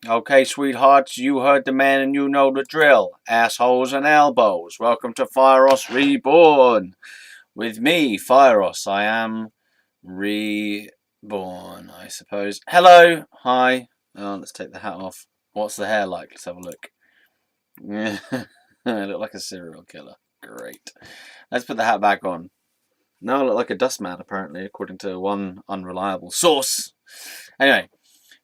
Okay, sweethearts, you heard the man and you know the drill. Assholes and elbows. Welcome to Fieros Reborn. With me, Fieros, I am reborn, I suppose. Hello, hi. Oh, let's take the hat off. What's the hair like? Let's have a look. I look like a serial killer. Great. Let's put the hat back on. Now I look like a dustman, apparently, according to one unreliable source. Anyway,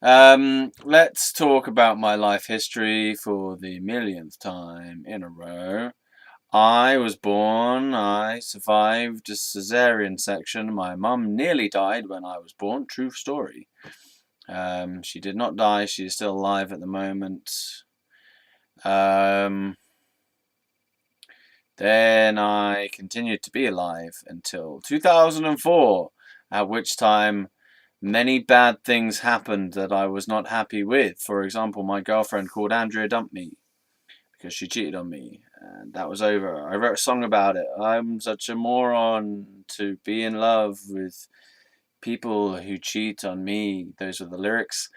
let's talk about my life history for the millionth time in a row. I was born, I survived a cesarean section. My mum nearly died when I was born. True story. She did not die. She is still alive at the moment. Then I continued to be alive until 2004, at which time many bad things happened that I was not happy with. For example, my girlfriend called Andrea dumped me because she cheated on me, and that was over. I wrote a song about it. I'm such a moron to be in love with people who cheat on me. Those were the lyrics.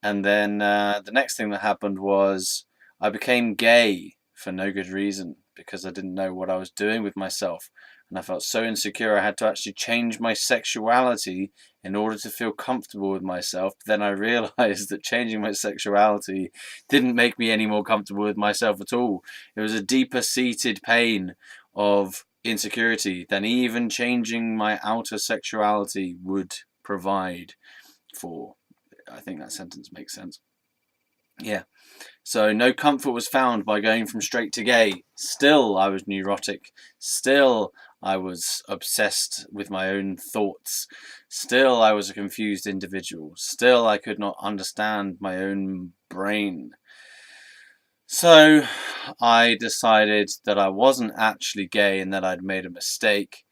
And then the next thing that happened was I became gay for no good reason because I didn't know what I was doing with myself. And I felt so insecure I had to actually change my sexuality in order to feel comfortable with myself. But then I realized that changing my sexuality didn't make me any more comfortable with myself at all. It was a deeper seated pain of insecurity than even changing my outer sexuality would provide for. I think that sentence makes sense. Yeah. So no comfort was found by going from straight to gay. Still, I was neurotic. Still, I was obsessed with my own thoughts. Still, I was a confused individual. Still, I could not understand my own brain. So, I decided that I wasn't actually gay and that I'd made a mistake,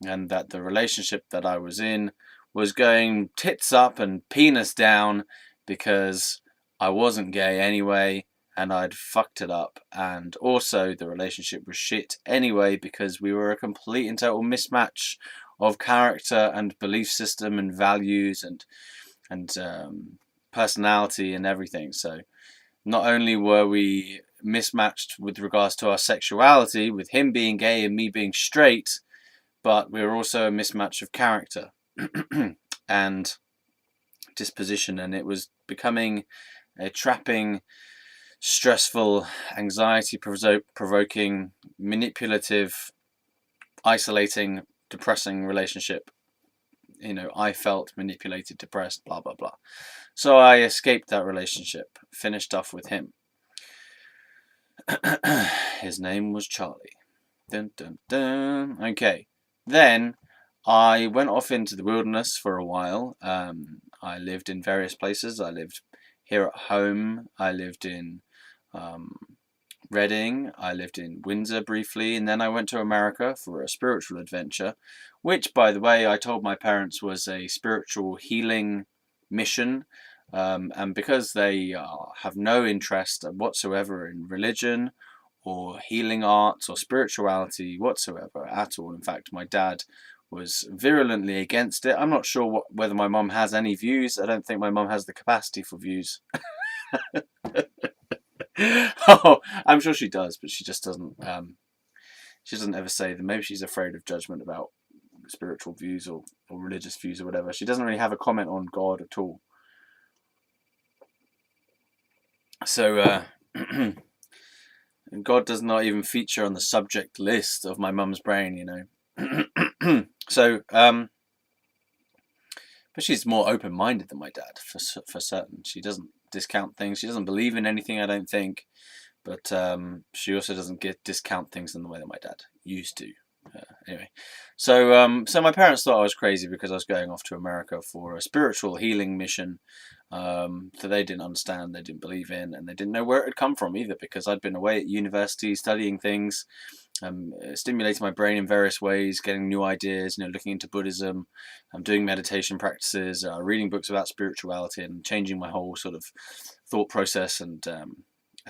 and that the relationship that I was in was going tits up and penis down because I wasn't gay anyway and I'd fucked it up, and also the relationship was shit anyway because we were a complete and total mismatch of character and belief system and values and personality and everything. So not only were we mismatched with regards to our sexuality, with him being gay and me being straight, but we were also a mismatch of character and disposition, and it was becoming a trapping, stressful, anxiety-provoking, manipulative, isolating, depressing relationship. You know, I felt manipulated, depressed, blah, blah, blah. So I escaped that relationship, finished off with him. His name was Charlie. Dun, dun, dun. Okay. Then I went off into the wilderness for a while. I lived in various places. I lived here at home. I lived in Reading. I lived in Windsor briefly. And then I went to America for a spiritual adventure, which, by the way, I told my parents was a spiritual healing mission. And because they have no interest whatsoever in religion or healing arts or spirituality whatsoever at all. In fact, my dad was virulently against it. I'm not sure whether my mum has any views. I don't think my mum has the capacity for views. Oh, I'm sure she does, but she just doesn't. She doesn't ever say them. Maybe she's afraid of judgment about spiritual views or religious views or whatever. She doesn't really have a comment on God at all. So God does not even feature on the subject list of my mum's brain, you know. So, but she's more open-minded than my dad, for certain. She doesn't discount things. She doesn't believe in anything, I don't think. But she also doesn't discount things in the way that my dad used to. Anyway, so my parents thought I was crazy because I was going off to America for a spiritual healing mission that they didn't understand, they didn't believe in, and they didn't know where it had come from either, because I'd been away at university studying things, stimulating my brain in various ways, getting new ideas, you know, looking into Buddhism, doing meditation practices, reading books about spirituality, and changing my whole sort of thought process and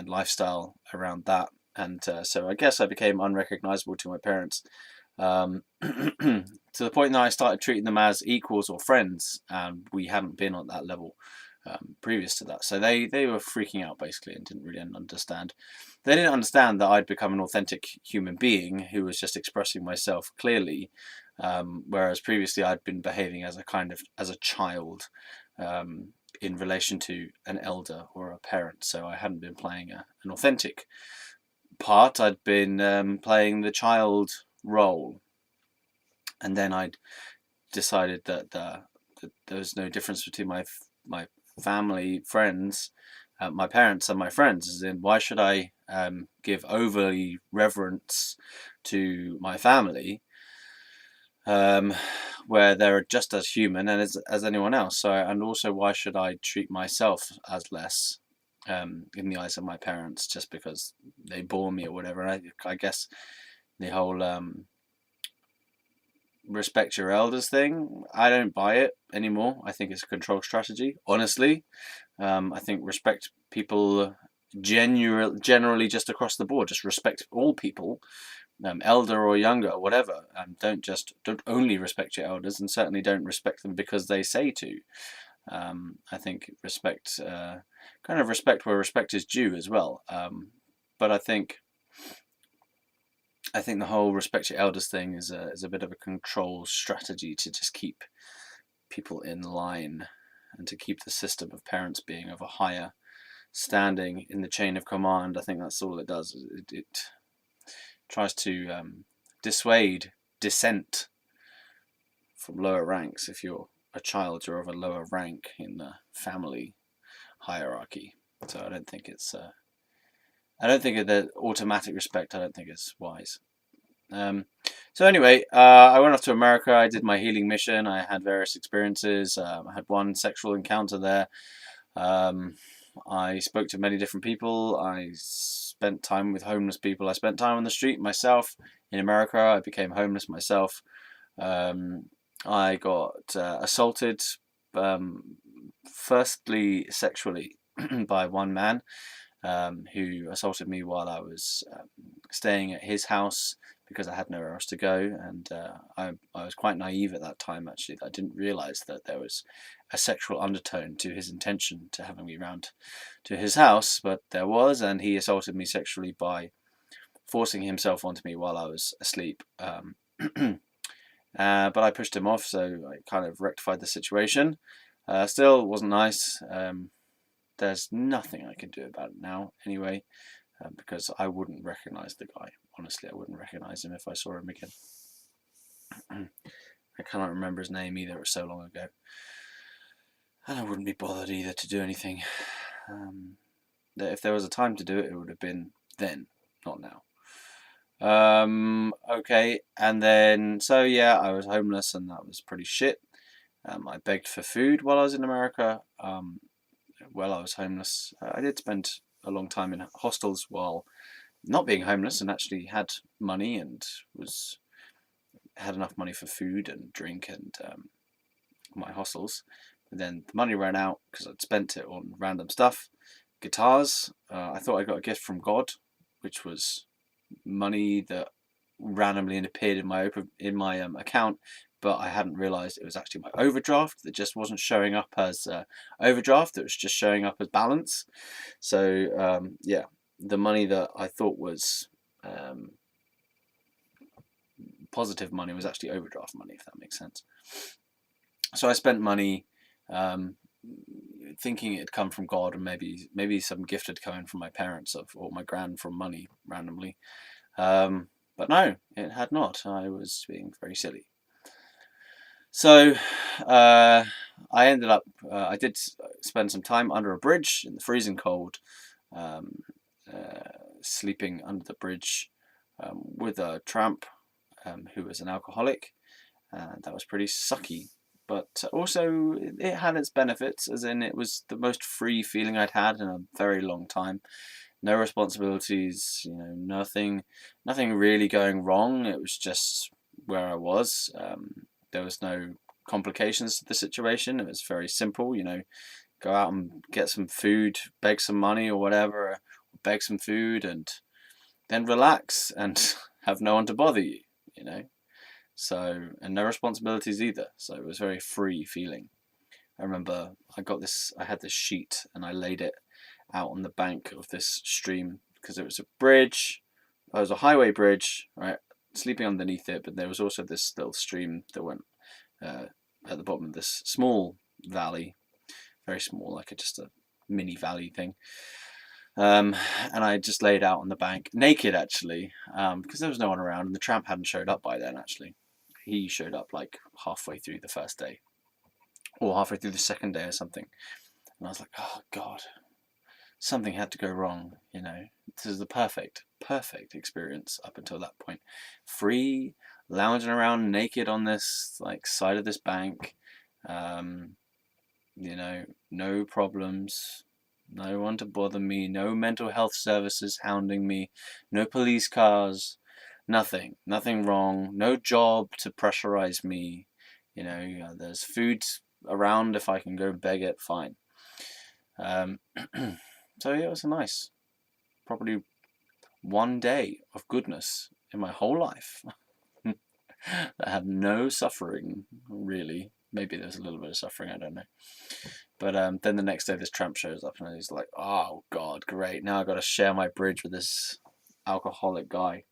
lifestyle around that. And so I guess I became unrecognizable to my parents, to the point that I started treating them as equals or friends, and we hadn't been on that level previous to that. So they were freaking out basically and didn't really understand. They didn't understand that I'd become an authentic human being who was just expressing myself clearly, whereas previously I'd been behaving as a child in relation to an elder or a parent. So I hadn't been playing an authentic part. I'd been playing the child role, and then I'd decided that there was no difference between my family, friends, my parents, and my friends. As in, why should I give overly reverence to my family, where they're just as human and as anyone else? So, and also, why should I treat myself as less in the eyes of my parents just because they bore me or whatever? And I guess the whole respect your elders thing, I don't buy it anymore. I think it's a control strategy, honestly. I think respect people generally just across the board. Just respect all people, elder or younger, whatever. Don't only respect your elders, and certainly don't respect them because they say to. I think respect, kind of respect where respect is due as well. But I think the whole respect your elders thing is a bit of a control strategy to just keep people in line and to keep the system of parents being of a higher standing in the chain of command. I think that's all it does. It tries to dissuade dissent from lower ranks. If you're a child, you're of a lower rank in the family hierarchy. So I don't think it's the automatic respect. I don't think it's wise. So anyway, I went off to America. I did my healing mission. I had various experiences. I had one sexual encounter there. I spoke to many different people. I spent time with homeless people. I spent time on the street myself in America. I became homeless myself. I got assaulted, firstly sexually, by one man who assaulted me while I was staying at his house because I had nowhere else to go, and I was quite naive at that time, actually. I didn't realise that there was a sexual undertone to his intention to having me round to his house, but there was, and he assaulted me sexually by forcing himself onto me while I was asleep. But I pushed him off, so I kind of rectified the situation. Still wasn't nice. There's nothing I can do about it now, anyway, because I wouldn't recognise the guy. Honestly, I wouldn't recognise him if I saw him again. I cannot remember his name either. It was so long ago. And I wouldn't be bothered either to do anything. If there was a time to do it, it would have been then, not now. Okay, and then, so yeah, I was homeless and that was pretty shit. I begged for food while I was in America. While I was homeless, I did spend a long time in hostels while not being homeless, and actually had money and had enough money for food and drink and my hostels. But then the money ran out because I'd spent it on random stuff. Guitars. I thought I got a gift from God, which was money that randomly appeared in my account, but I hadn't realised it was actually my overdraft that just wasn't showing up as overdraft. It was just showing up as balance. So yeah, the money that I thought was positive money was actually overdraft money, if that makes sense. So I spent money thinking it had come from God, and maybe some gift had come in from my parents or my gran from money randomly. But no, it had not. I was being very silly. So I ended up, I did spend some time under a bridge in the freezing cold, sleeping under the bridge with a tramp who was an alcoholic. That was pretty sucky. But also it had its benefits, as in it was the most free feeling I'd had in a very long time. No responsibilities, nothing really going wrong. It was just where I was. There was no complications to the situation. It was very simple, go out and get some food, beg some money or whatever, beg some food, and then relax and have no one to bother you, So, and no responsibilities either. So it was very free feeling. I remember I had this sheet and I laid it out on the bank of this stream because it was a bridge. It was a highway bridge, right? Sleeping underneath it, but there was also this little stream that went at the bottom of this small valley, very small, like just a mini valley thing. And I just laid out on the bank, naked actually, because there was no one around, and the tramp hadn't showed up by then. Actually, he showed up like halfway through the first day, or halfway through the second day or something. And I was like, oh God, something had to go wrong. This is the perfect experience up until that point. Free, lounging around naked on this like side of this bank. No problems, no one to bother me, no mental health services hounding me, no police cars, nothing wrong, no job to pressurize me. There's food around if I can go beg it, fine. So yeah, it was a nice, probably one day of goodness in my whole life that had no suffering, really. Maybe there's a little bit of suffering, I don't know. But then the next day this tramp shows up and he's like, oh God, great, now I've got to share my bridge with this alcoholic guy.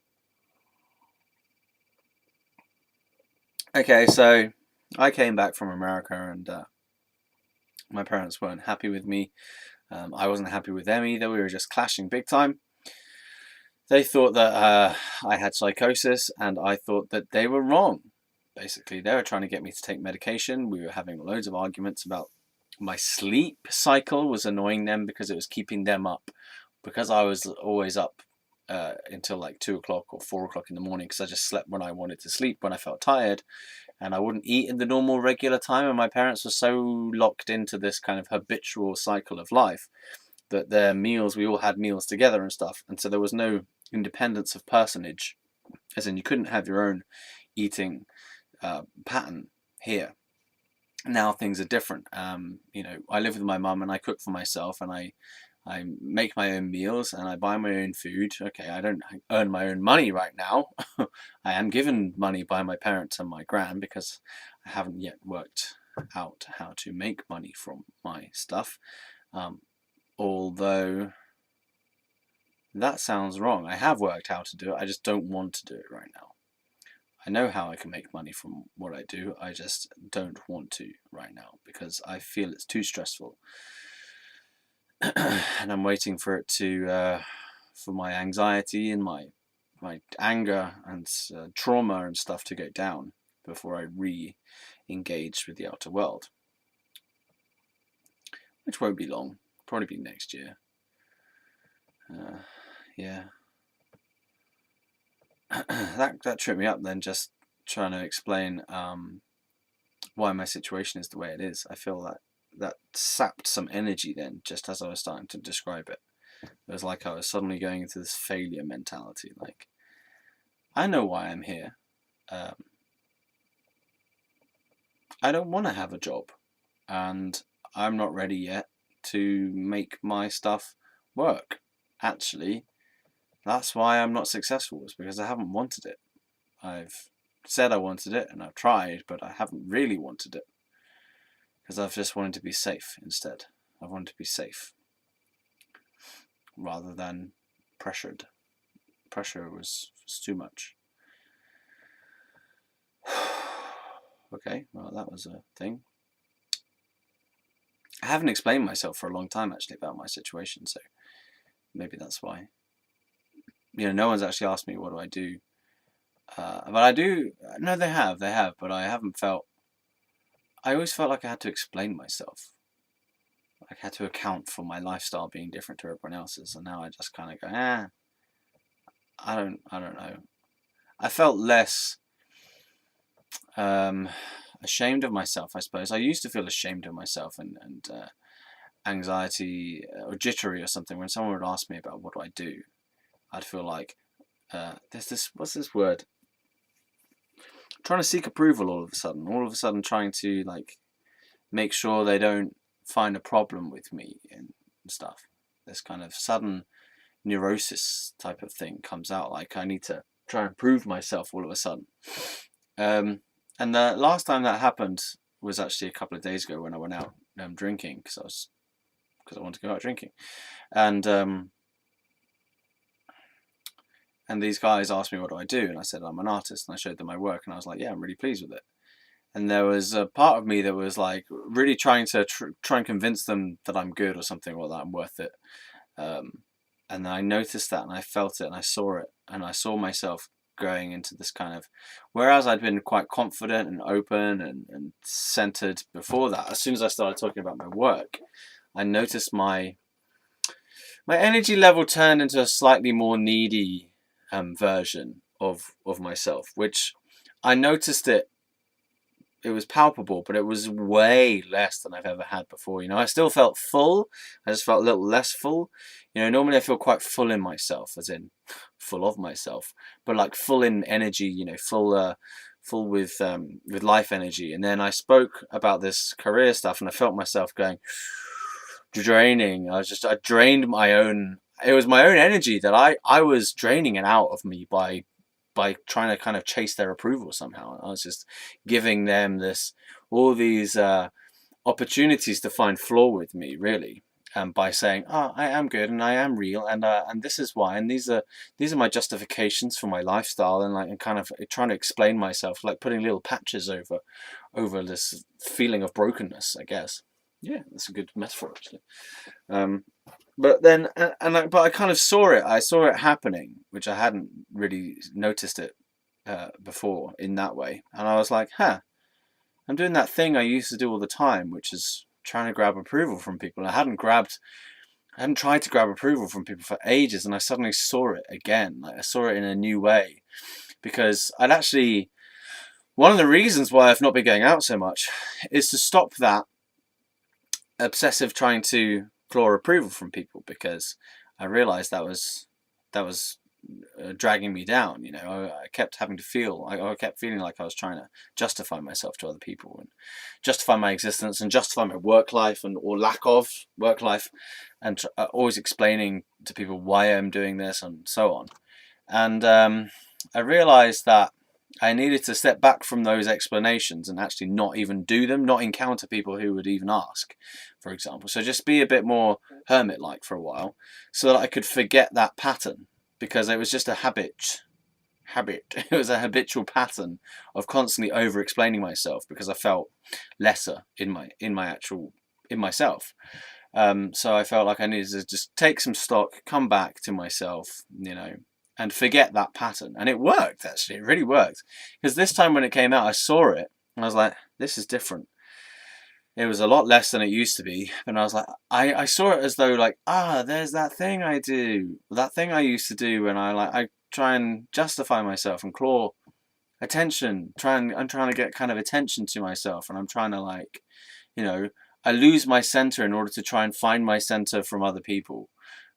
Okay, so I came back from America and my parents weren't happy with me. I wasn't happy with them either. We were just clashing big time. They thought that I had psychosis, and I thought that they were wrong. Basically, they were trying to get me to take medication. We were having loads of arguments about my sleep cycle was annoying them because it was keeping them up. Because I was always up until like 2 o'clock or 4 o'clock in the morning because I just slept when I wanted to sleep, when I felt tired. And I wouldn't eat in the normal regular time, and my parents were so locked into this kind of habitual cycle of life that their meals, we all had meals together and stuff, and so there was no independence of personage, as in you couldn't have your own eating pattern here. Now things are different. I live with my mum and I cook for myself, and I make my own meals and I buy my own food. Okay, I don't earn my own money right now. I am given money by my parents and my gran because I haven't yet worked out how to make money from my stuff. Although that sounds wrong. I have worked how to do it. I just don't want to do it right now. I know how I can make money from what I do. I just don't want to right now because I feel it's too stressful. And I'm waiting for it to, for my anxiety and my anger and trauma and stuff to go down before I re-engage with the outer world. Which won't be long. Probably be next year. Yeah. that tripped me up then, just trying to explain why my situation is the way it is. I feel that sapped some energy then, just as I was starting to describe it. It was like I was suddenly going into this failure mentality. Like, I know why I'm here. I don't want to have a job, and I'm not ready yet to make my stuff work. Actually, that's why I'm not successful, is because I haven't wanted it. I've said I wanted it and I've tried, but I haven't really wanted it because I've just wanted to be safe instead. I wanted to be safe rather than pressured. Pressure was too much. Okay, well, that was a thing. I haven't explained myself for a long time actually about my situation, so maybe that's why. No one's actually asked me what do I do. But I do. No, they have, but I haven't felt. I always felt like I had to explain myself. I had to account for my lifestyle being different to everyone else's, and now I just kind of go, I don't know. I felt less ashamed of myself, I suppose. I used to feel ashamed of myself and anxiety or jittery or something. When someone would ask me about what do I do, I'd feel like there's this, what's this word? Trying to seek approval all of a sudden trying to like make sure they don't find a problem with me and stuff. This kind of sudden neurosis type of thing comes out, like I need to try and prove myself all of a sudden. And the last time that happened was actually a couple of days ago when I went out drinking because I wanted to go out drinking, and these guys asked me what do I do, and I said I'm an artist, and I showed them my work, and I was like, yeah, I'm really pleased with it. And there was a part of me that was like really trying to try and convince them that I'm good or something, or that I'm worth it. Um, and then I noticed that, and I felt it, and I saw it, and I saw myself going into this kind of, whereas I'd been quite confident and open and centered before that, as soon as I started talking about my work, I noticed my energy level turned into a slightly more needy version of myself, which I noticed it was palpable, but it was way less than I've ever had before. I still felt full. I just felt a little less full. Normally I feel quite full in myself, as in full of myself, but like full in energy. Full with life energy. And then I spoke about this career stuff, and I felt myself going draining. I drained my own. It was my own energy that I was draining it out of me by trying to kind of chase their approval somehow. I was just giving them all these opportunities to find flaw with me, really, by saying, "Oh, I am good and I am real, and this is why, and these are my justifications for my lifestyle," and kind of trying to explain myself, like putting little patches over this feeling of brokenness, I guess. Yeah, that's a good metaphor, actually. But then, but I kind of saw it. I saw it happening, which I hadn't really noticed it before in that way. And I was like, huh, I'm doing that thing I used to do all the time, which is trying to grab approval from people. I hadn't tried to grab approval from people for ages, and I suddenly saw it again. Like I saw it in a new way, because one of the reasons why I've not been going out so much is to stop that obsessive trying to claw approval from people, because I realized that was dragging me down. I kept having to I kept feeling like I was trying to justify myself to other people, and justify my existence, and justify my work life or lack of work life, and always explaining to people why I'm doing this and so on. And I realized that I needed to step back from those explanations and actually not even do them, not encounter people who would even ask, for example. So just be a bit more hermit-like for a while, so that I could forget that pattern, because it was just a habit. It was a habitual pattern of constantly over-explaining myself, because I felt lesser in myself. So I felt like I needed to just take some stock, come back to myself, and forget that pattern. And it worked, actually. It really worked. Because this time when it came out, I saw it, and I was like, this is different. It was a lot less than it used to be. And I was like, I saw it as though, like, there's that thing I do. That thing I used to do when I try and justify myself and claw attention. I'm trying to get kind of attention to myself. And I'm trying to, I lose my center in order to try and find my center from other people.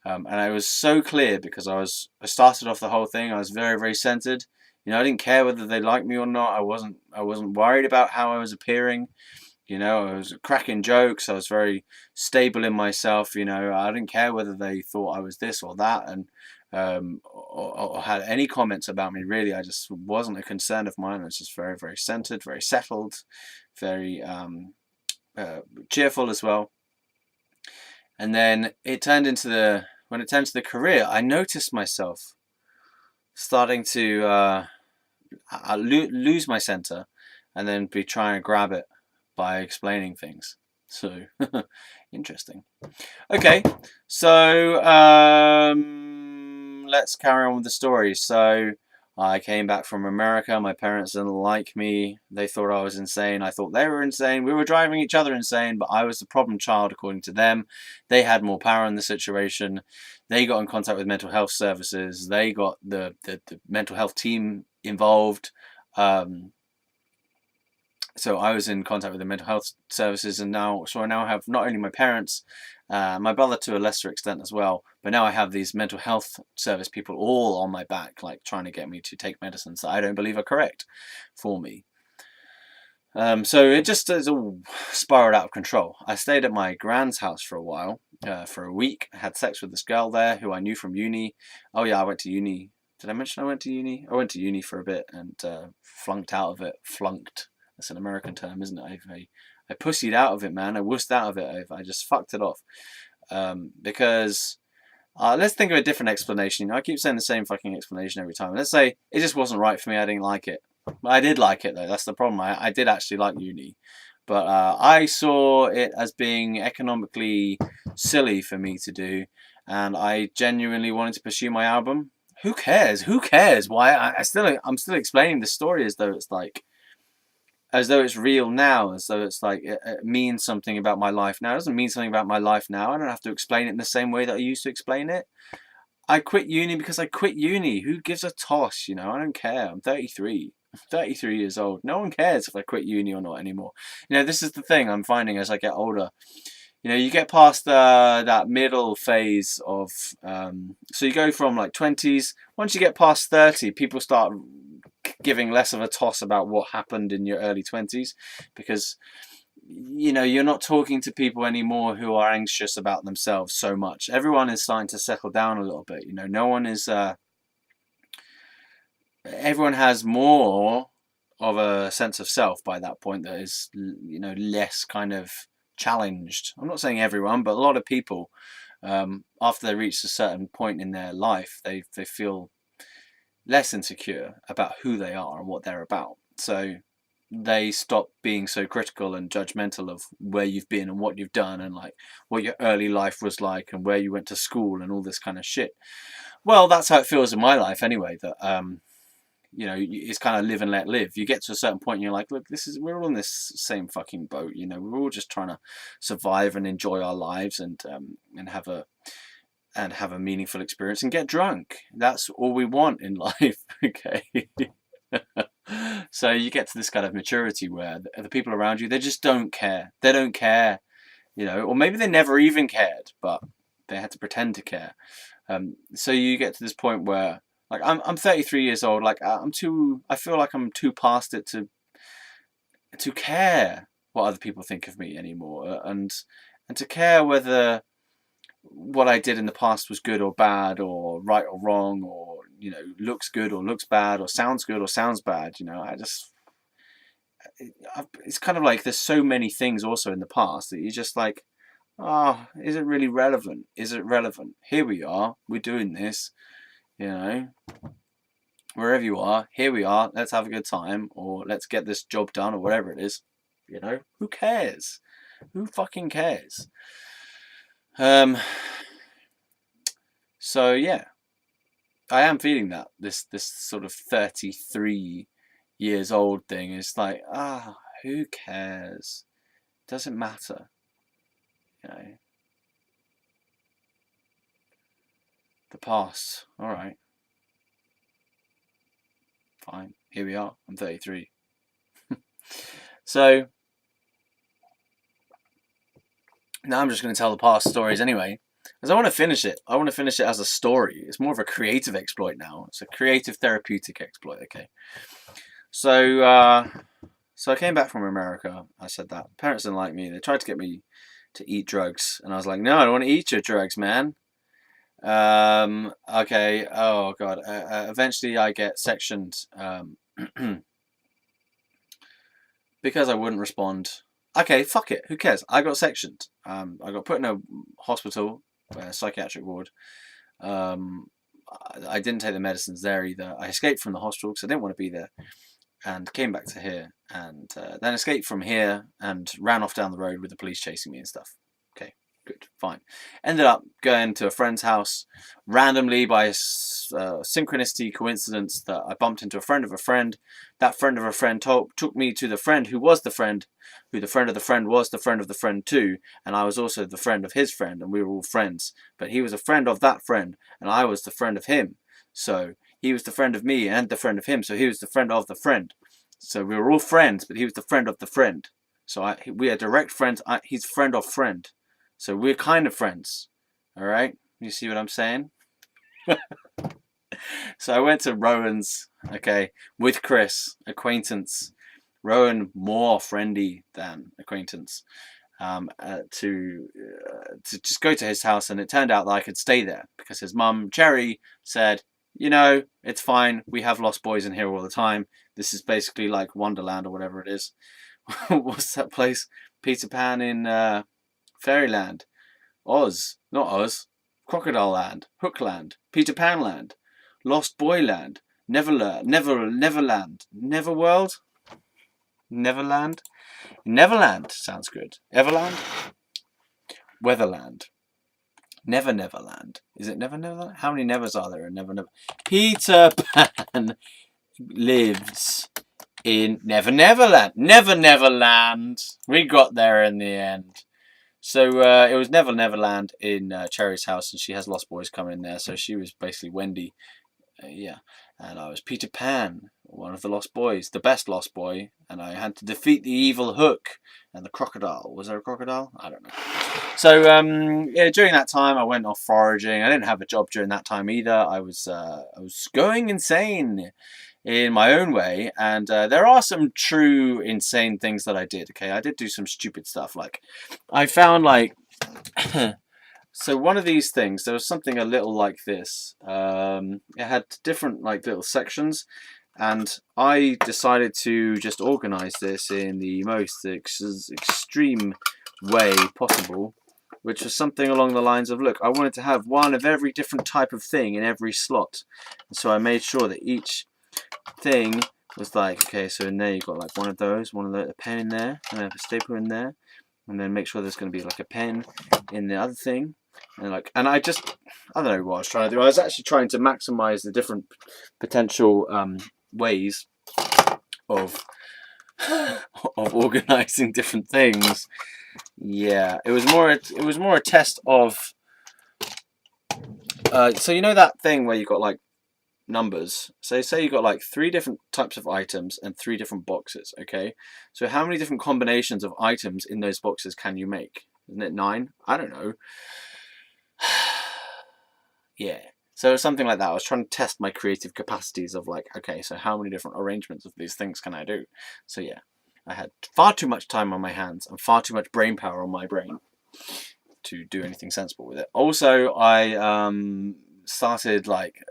And I was so clear, because I started off the whole thing, I was very, very centered. I didn't care whether they liked me or not. I wasn't worried about how I was appearing. I was cracking jokes. I was very stable in myself. I didn't care whether they thought I was this or that, and or had any comments about me, really. I just wasn't a concern of mine. I was just very, very centered, very settled, very cheerful as well. And then when it turned to the career, I noticed myself starting to lose my center, and then be trying to grab it by explaining things. So interesting. Okay, so let's carry on with the story. So I came back from America. My parents didn't like me. They thought I was insane. I thought they were insane. We were driving each other insane, but I was the problem child according to them. They had more power in the situation. They got in contact with mental health services. They got the mental health team involved. So I was in contact with the mental health services, and now I have not only my parents, my brother to a lesser extent as well, but now I have these mental health service people all on my back, like trying to get me to take medicines that I don't believe are correct for me. So it's all spiraled out of control. I stayed at my grand's house for a while, for a week. I had sex with this girl there who I knew from uni. Oh yeah, I went to uni. Did I mention I went to uni? I went to uni for a bit and flunked out of it. Flunked. That's an American term, isn't it? I pussied out of it, man. I wussed out of it. I just fucked it off. Because let's think of a different explanation. You know, I keep saying the same fucking explanation every time. Let's say it just wasn't right for me. I didn't like it. I did like it though. That's the problem. I did actually like uni, but I saw it as being economically silly for me to do, and I genuinely wanted to pursue my album. Who cares? Who cares? Why? I'm still explaining the story as though it's like, as though it's real now, as though it's like it means something about my life now. It doesn't mean something about my life now. I don't have to explain it in the same way that I used to explain it. I quit uni because I quit uni. Who gives a toss? You know, I don't care. I'm 33. I'm 33 years old. No one cares if I quit uni or not anymore. You know, this is the thing I'm finding as I get older. You know, you get past that middle phase of, so you go from like 20s. Once you get past 30, people start giving less of a toss about what happened in your early 20s, because, you know, you're not talking to people anymore who are anxious about themselves so much. Everyone is starting to settle down a little bit. You know, no one is, everyone has more of a sense of self by that point that is, you know, less kind of challenged. I'm not saying everyone, but a lot of people, after they reach a certain point in their life, they feel less insecure about who they are and what they're about. So they stop being so critical and judgmental of where you've been and what you've done and like what your early life was like and where you went to school and all this kind of shit. Well, that's how it feels in my life anyway, that you know, it's kind of live and let live. You get to a certain point and you're like, look, we're all in this same fucking boat, you know, we're all just trying to survive and enjoy our lives and have a meaningful experience and get drunk. That's all we want in life. Okay. So you get to this kind of maturity where the people around you, they just don't care. They don't care, you know, or maybe they never even cared, but they had to pretend to care. So you get to this point where, like, I'm 33 years old. Like, I feel like I'm too past it to care what other people think of me anymore, and to care whether what I did in the past was good or bad, or right or wrong, or, you know, looks good or looks bad, or sounds good or sounds bad. You know, it's kind of like there's so many things also in the past that you're just like, oh, is it really relevant? Is it relevant? Here we are, we're doing this, you know, wherever you are, here we are, let's have a good time, or let's get this job done, or whatever it is, you know, who cares? Who fucking cares? So yeah, I am feeling that this sort of 33 years old thing is like, who cares? Doesn't matter, you know. The past, all right, fine. Here we are. I'm 33. So now I'm just going to tell the past stories anyway, because I want to finish it. I want to finish it as a story. It's more of a creative exploit now. It's a creative therapeutic exploit. Okay. So I came back from America. I said that parents didn't like me. They tried to get me to eat drugs, and I was like, no, I don't want to eat your drugs, man. Okay. Oh god. Eventually I get sectioned because I wouldn't respond. Okay, fuck it. Who cares? I got sectioned. I got put in a hospital, a psychiatric ward. I didn't take the medicines there either. I escaped from the hospital because I didn't want to be there, and came back to here, and then escaped from here and ran off down the road with the police chasing me and stuff. Okay. Good, fine. Ended up going to a friend's house randomly by synchronicity, coincidence, that I bumped into a friend of a friend. That friend of a friend took me to the friend who was the friend, who the friend of the friend was the friend of the friend too, and I was also the friend of his friend, and we were all friends. But he was a friend of that friend, and I was the friend of him. So he was the friend of me and the friend of him, so he was the friend of the friend. So we were all friends, but he was the friend of the friend. So we are direct friends. He's friend of friend. So we're kind of friends, all right? You see what I'm saying? So I went to Rowan's, okay, with Chris, acquaintance. Rowan more friendly than acquaintance, to just go to his house, and it turned out that I could stay there because his mum, Cherry, said, you know, it's fine. We have lost boys in here all the time. This is basically like Wonderland or whatever it is. What's that place? Peter Pan in Fairyland. Oz. Not Oz. Crocodile Land. Hookland. Peter Pan Land. Lost Boy Land. Neverland. Neverland. Neverworld? Neverland? Neverland sounds good. Everland? Weatherland. Neverland. Is it Neverland? How many nevers are there in Never? Peter Pan lives in Neverland. Neverland. We got there in the end. So it was Neverland in Cherry's house, and she has Lost Boys coming in there. So she was basically Wendy. Yeah. And I was Peter Pan, one of the Lost Boys, the best Lost Boy, and I had to defeat the evil Hook and the crocodile. Was there a crocodile? I don't know. So yeah, during that time I went off foraging. I didn't have a job during that time either. I was going insane in my own way, and there are some true insane things that I did. Okay, I did do some stupid stuff. Like I found like so one of these things, there was something a little like this. It had different like little sections, and I decided to just organize this in the most extreme way possible, which was something along the lines of, look, I wanted to have one of every different type of thing in every slot. And so I made sure that each thing was like, okay, so in there you've got like one of those, a pen in there, and I have a stapler in there, and then make sure there's going to be like a pen in the other thing. And I don't know what I was trying to do. I was actually trying to maximize the different potential ways of organizing different things. Yeah, it was more a test of so you know that thing where you got like numbers. So say you got like 3 different types of items and 3 different boxes. Okay, so how many different combinations of items in those boxes can you make? Isn't it 9? I don't know. Yeah, so something like that. I was trying to test my creative capacities of like, okay, so how many different arrangements of these things can I do? So yeah, I had far too much time on my hands and far too much brain power on my brain to do anything sensible with it. Also, I started like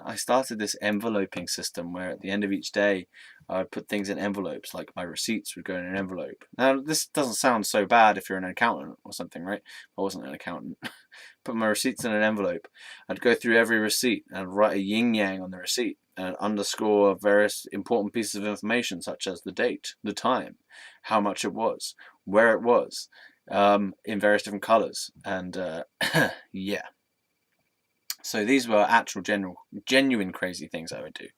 I started this enveloping system where at the end of each day I would put things in envelopes, like my receipts would go in an envelope. Now this doesn't sound so bad if you're an accountant or something, right? I wasn't an accountant. Put my receipts in an envelope. I'd go through every receipt and write a yin-yang on the receipt and underscore various important pieces of information such as the date, the time, how much it was, where it was, in various different colours, and yeah. So these were actual genuine crazy things I would do.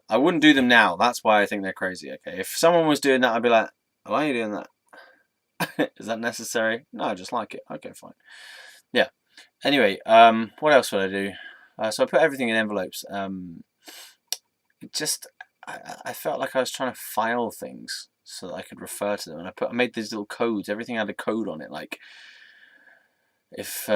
I wouldn't do them now. That's why I think they're crazy. Okay, if someone was doing that, I'd be like, why are you doing that? Is that necessary? No, I just like it. Okay, fine. Yeah. Anyway, what else would I do? So I put everything in envelopes. I felt like I was trying to file things so that I could refer to them, and I made these little codes. Everything had a code on it. Like if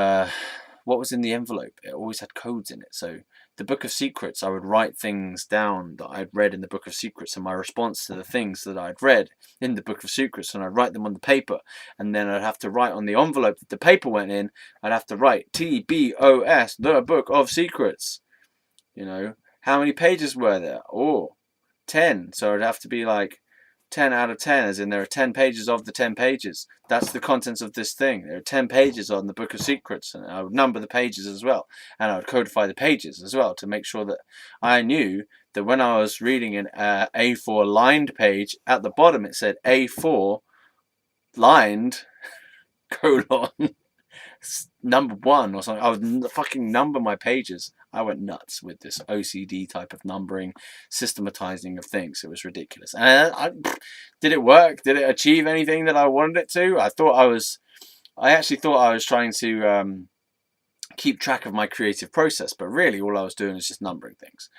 what was in the envelope, it always had codes in it. So the Book of Secrets, I would write things down that I'd read in the Book of Secrets and my response to the things that I'd read in the Book of Secrets, and I'd write them on the paper, and then I'd have to write on the envelope that the paper went in, I'd have to write TBOS, the Book of Secrets. You know, how many pages were there? Oh, 10. So it'd have to be like 10 out of 10, as in there are 10 pages of the 10 pages. That's the contents of this thing. There are 10 pages on the Book of Secrets, and I would number the pages as well, and I would codify the pages as well to make sure that I knew that when I was reading an A4 lined page, at the bottom it said A4 lined colon number 1 or something. I would fucking number my pages. I went nuts with this OCD type of numbering, systematizing of things. It was ridiculous. And did it work? Did it achieve anything that I wanted it to? I actually thought I was trying to keep track of my creative process, but really all I was doing was just numbering things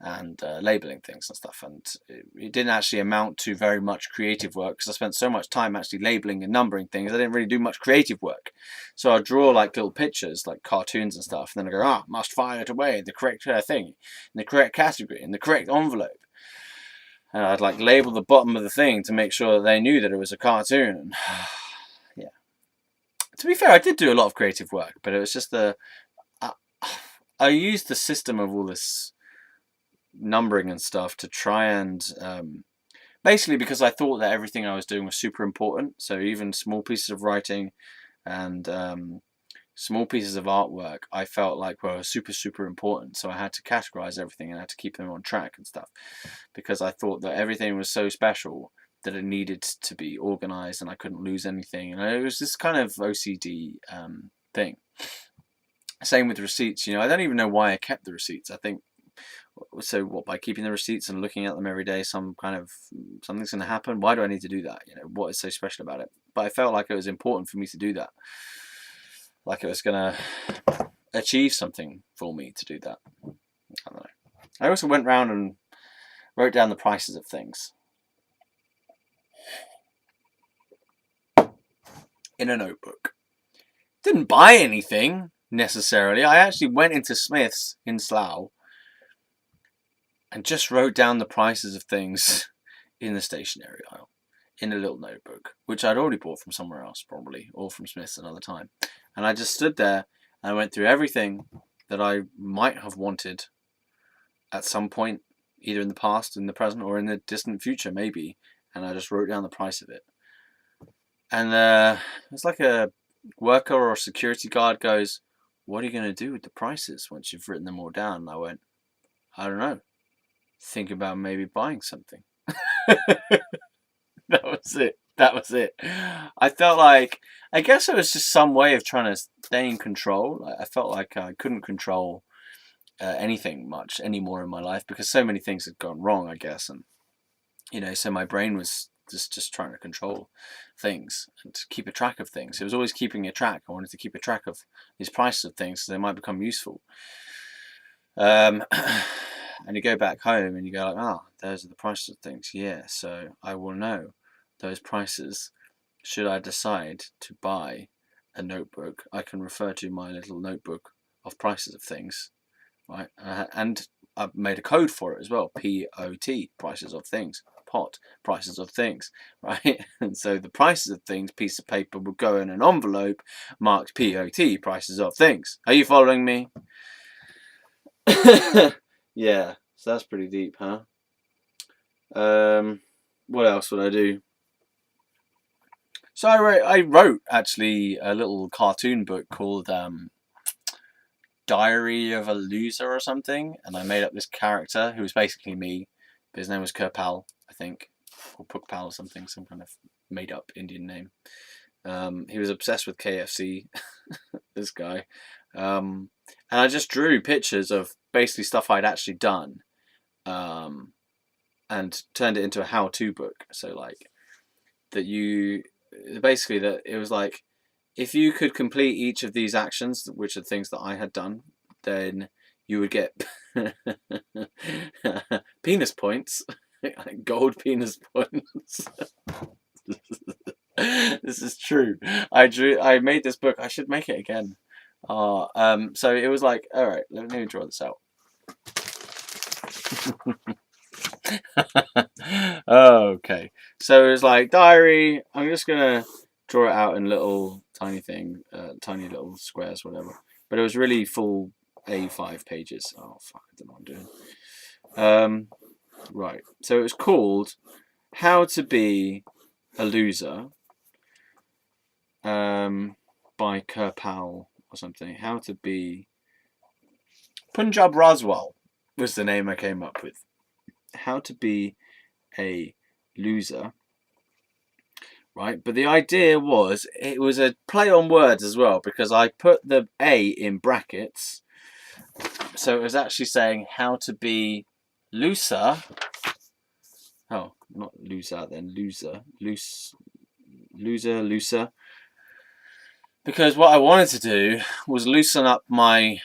and labeling things and stuff, and it didn't actually amount to very much creative work because I spent so much time actually labeling and numbering things. I didn't really do much creative work. So I'd draw like little pictures, like cartoons and stuff, and then I go, must file it away in the correct thing, in the correct category, in the correct envelope. And I'd like label the bottom of the thing to make sure that they knew that it was a cartoon. Yeah. To be fair, I did do a lot of creative work, but it was just I used the system of all this numbering and stuff to try and basically because I thought that everything I was doing was super important. So even small pieces of writing and small pieces of artwork, I felt like were super important. So I had to categorize everything and I had to keep them on track and stuff because I thought that everything was so special that it needed to be organized and I couldn't lose anything. And it was this kind of OCD thing. Same with receipts. I don't even know why I kept the receipts. I think so. What, by keeping the receipts and looking at them every day, something's going to happen? Why do I need to do that? What is so special about it? But I felt like it was important for me to do that. Like it was going to achieve something for me to do that. I don't know. I also went round and wrote down the prices of things in a notebook. Didn't buy anything necessarily. I actually went into Smith's in Slough and just wrote down the prices of things in the stationery aisle in a little notebook, which I'd already bought from somewhere else probably, or from Smith's another time. And I just stood there and I went through everything that I might have wanted at some point, either in the past, in the present, or in the distant future maybe, and I just wrote down the price of it. And it's like a worker or a security guard goes, "What are you going to do with the prices once you've written them all down?" And I went, "I don't know. Think about maybe buying something." That was it. I felt like, I guess it was just some way of trying to stay in control. I felt like I couldn't control anything much anymore in my life because so many things had gone wrong, I guess. And, so my brain was just trying to control things and to keep a track of things. It was always keeping a track. I wanted to keep a track of these prices of things so they might become useful. And you go back home and you go like, those are the prices of things. Yeah, so I will know those prices should I decide to buy a notebook. I can refer to my little notebook of prices of things, right? And I've made a code for it as well. POT, prices of things. POT, prices of things, right? And so the prices of things piece of paper will go in an envelope marked POT, prices of things. Are you following me? Yeah, so that's pretty deep, huh? What else would I do? So I wrote actually a little cartoon book called Diary of a Loser or something, and I made up this character who was basically me, but his name was Kirpal, I think, or Pukpal or something, some kind of made up Indian name. He was obsessed with KFC, this guy. And I just drew pictures of basically stuff I'd actually done, and turned it into a how-to book. So like that that it was like, if you could complete each of these actions, which are things that I had done, then you would get penis points, gold penis points. This is true. I made this book. I should make it again. So it was like, all right, let me draw this out. Okay, so it was like diary. I'm just gonna draw it out in little tiny tiny little squares, whatever. But it was really full A5 pages. Oh fuck, I don't know what I'm doing. Right. So it was called "How to Be a Loser," by Kirpal or something. How to be Punjab Raswal was the name I came up with. How to be a loser, right? But the idea was it was a play on words as well, because I put the A in brackets, so it was actually saying how to be looser. Oh, not loser, then loser, looser. Because what I wanted to do was loosen up my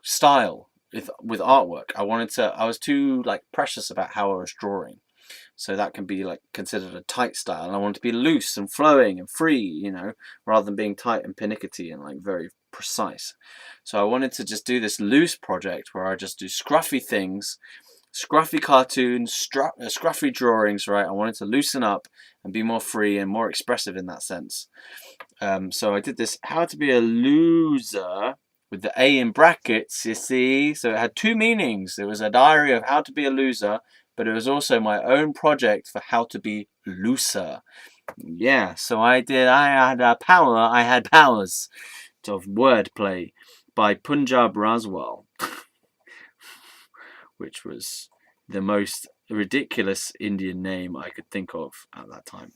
style with artwork. I was too like precious about how I was drawing. So that can be like considered a tight style, and I want it to be loose and flowing and free, rather than being tight and pernickety and like very precise. So I wanted to just do this loose project where I just do scruffy things, scruffy cartoons, scruffy drawings, right? I wanted to loosen up and be more free and more expressive in that sense. So I did this how to be a loser with the A in brackets, you see. So it had two meanings. It was a diary of how to be a loser, but it was also my own project for how to be looser. Yeah, so I had powers of wordplay by Punjab Raswal, which was the most ridiculous Indian name I could think of at that time.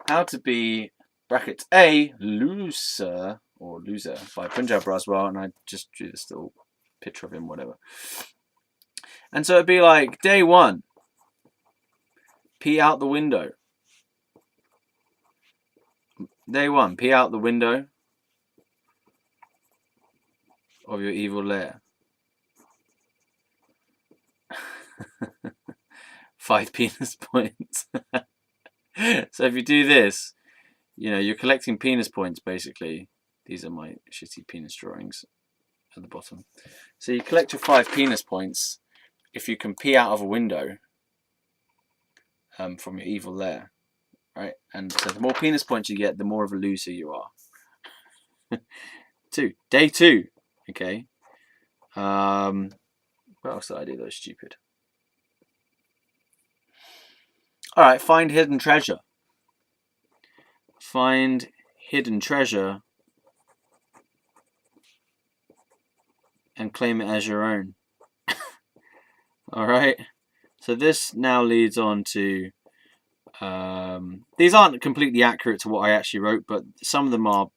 How to be brackets A loser or loser by Punjab Raswal, and I just drew this little picture of him, whatever. And so it'd be like day 1, pee out the window. Day 1, pee out the window of your evil lair. 5 penis points. So if you do this, you're collecting penis points basically. These are my shitty penis drawings at the bottom. So you collect your 5 penis points if you can pee out of a window from your evil lair, right? And so the more penis points you get, the more of a loser you are. Day 2, okay. What else did I do that was stupid? All right, find hidden treasure. Find hidden treasure and claim it as your own. All right. So this now leads on to. These aren't completely accurate to what I actually wrote, but some of them are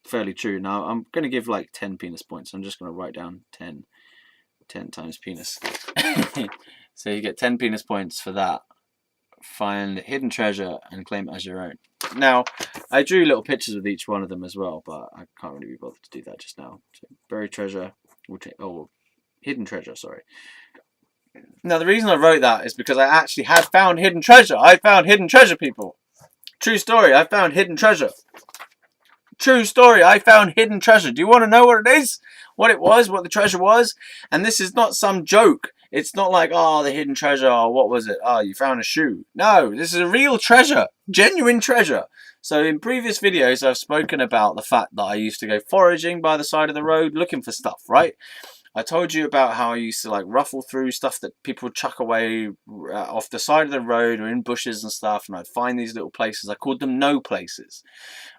fairly true. Now I'm going to give like 10 penis points. I'm just going to write down 10 times penis. So you get 10 penis points for that. Find hidden treasure and claim it as your own. Now, I drew little pictures with each one of them as well, but I can't really be bothered to do that just now. So, buried treasure, hidden treasure, sorry. Now, the reason I wrote that is because I actually had found hidden treasure. I found hidden treasure, people. True story, I found hidden treasure. True story, I found hidden treasure. Do you want to know what it is? What it was, what the treasure was? And this is not some joke. It's not like, oh, the hidden treasure, or what was it? Oh, you found a shoe. No, this is a real treasure. Genuine treasure. So in previous videos, I've spoken about the fact that I used to go foraging by the side of the road looking for stuff, right? I told you about how I used to like ruffle through stuff that people would chuck away off the side of the road or in bushes and stuff, and I'd find these little places. I called them no places.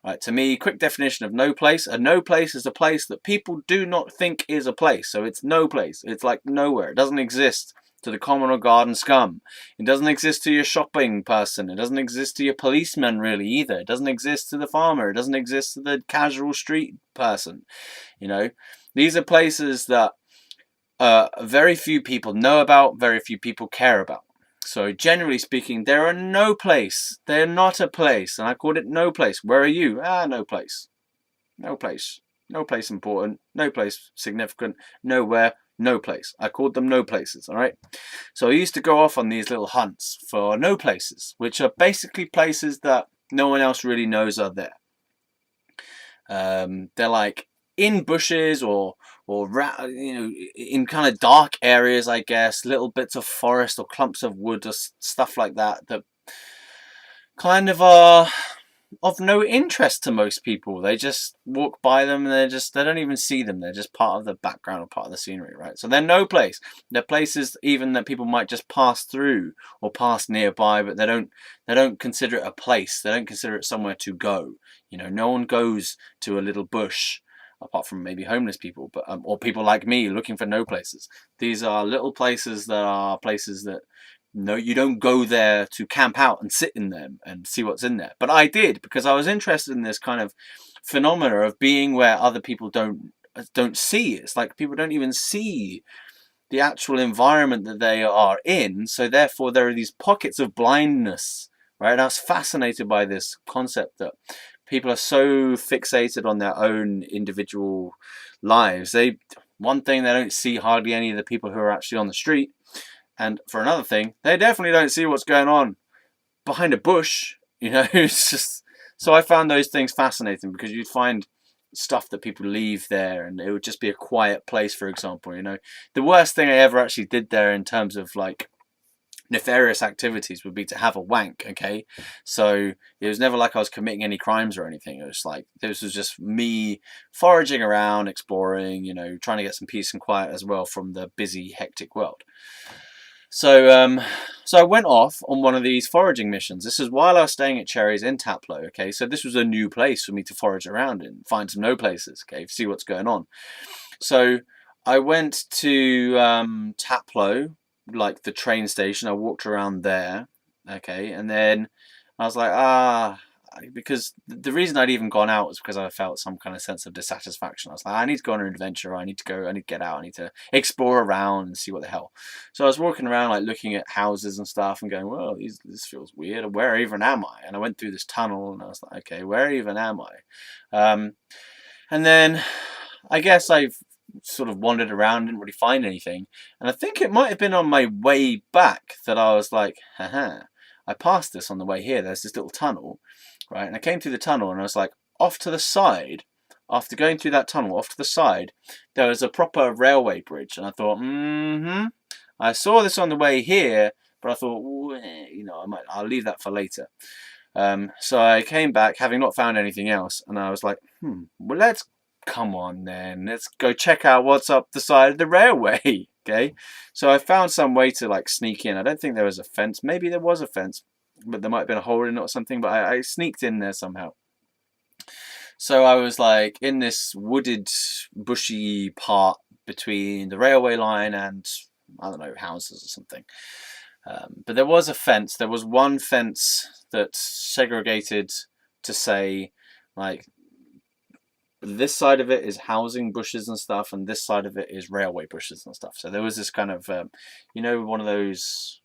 Right, to me, quick definition of no place. A no place is a place that people do not think is a place. So it's no place. It's like nowhere. It doesn't exist to the common or garden scum. It doesn't exist to your shopping person. It doesn't exist to your policeman really either. It doesn't exist to the farmer. It doesn't exist to the casual street person. These are places that very few people know about, very few people care about. So generally speaking, there are no place. They're not a place. And I called it no place. Where are you? No place. No place. No place important. No place significant. Nowhere. No place. I called them no places. All right. So I used to go off on these little hunts for no places, which are basically places that no one else really knows are there. They're like in bushes or in kind of dark areas, I guess, little bits of forest or clumps of wood or stuff like that kind of are of no interest to most people. They just walk by them and they don't even see them. They're just part of the background or part of the scenery, right? So they're no place. They're places even that people might just pass through or pass nearby, but they don't consider it a place. They don't consider it somewhere to go. No one goes to a little bush, apart from maybe homeless people, but or people like me looking for no places. These are little places that are places that no, you don't go there to camp out and sit in them and see what's in there. But I did, because I was interested in this kind of phenomena of being where other people don't see. It's like people don't even see the actual environment that they are in. So therefore there are these pockets of blindness, right? And I was fascinated by this concept that people are so fixated on their own individual lives. One thing, they don't see hardly any of the people who are actually on the street. And for another thing, they definitely don't see what's going on behind a bush. It's just, so I found those things fascinating, because you'd find stuff that people leave there and it would just be a quiet place, for example. The worst thing I ever actually did there in terms of like nefarious activities would be to have a wank, okay? So it was never like I was committing any crimes or anything. It was like, this was just me foraging around, exploring, you know, trying to get some peace and quiet as well from the busy, hectic world. So I went off on one of these foraging missions. This is while I was staying at Cherries in Taplow, okay? So this was a new place for me to forage around in, find some no places, okay, see what's going on. So I went to Taplow, like the train station. I walked around there, okay, and then I was like, because the reason I'd even gone out was because I felt some kind of sense of dissatisfaction. I was like, I need to go on an adventure. I need to get out. I need to explore around and see what the hell. So I was walking around, like looking at houses and stuff and going, well, this feels weird. Where even am I? And I went through this tunnel and I was like, okay, where even am I? And then I guess I've sort of wandered around, didn't really find anything. And I think it might have been on my way back that I was like, haha, I passed this on the way here. There's this little tunnel, right? And I came through the tunnel and I was like, off to the side, after going through that tunnel, off to the side, there was a proper railway bridge. And I thought, I saw this on the way here, but I thought, you know, I'll leave that for later. So I came back, having not found anything else, and I was like, well, come on then, let's go check out what's up the side of the railway. Okay, so I found some way to like sneak in. I don't think there was a fence. Maybe there was a fence, but there might have been a hole in it or something, but I sneaked in there somehow. So I was like in this wooded, bushy part between the railway line and, I don't know, houses or something. But there was a fence. There was one fence that segregated to say, like, this side of it is housing bushes and stuff, and this side of it is railway bushes and stuff. So there was this kind of, you know, one of those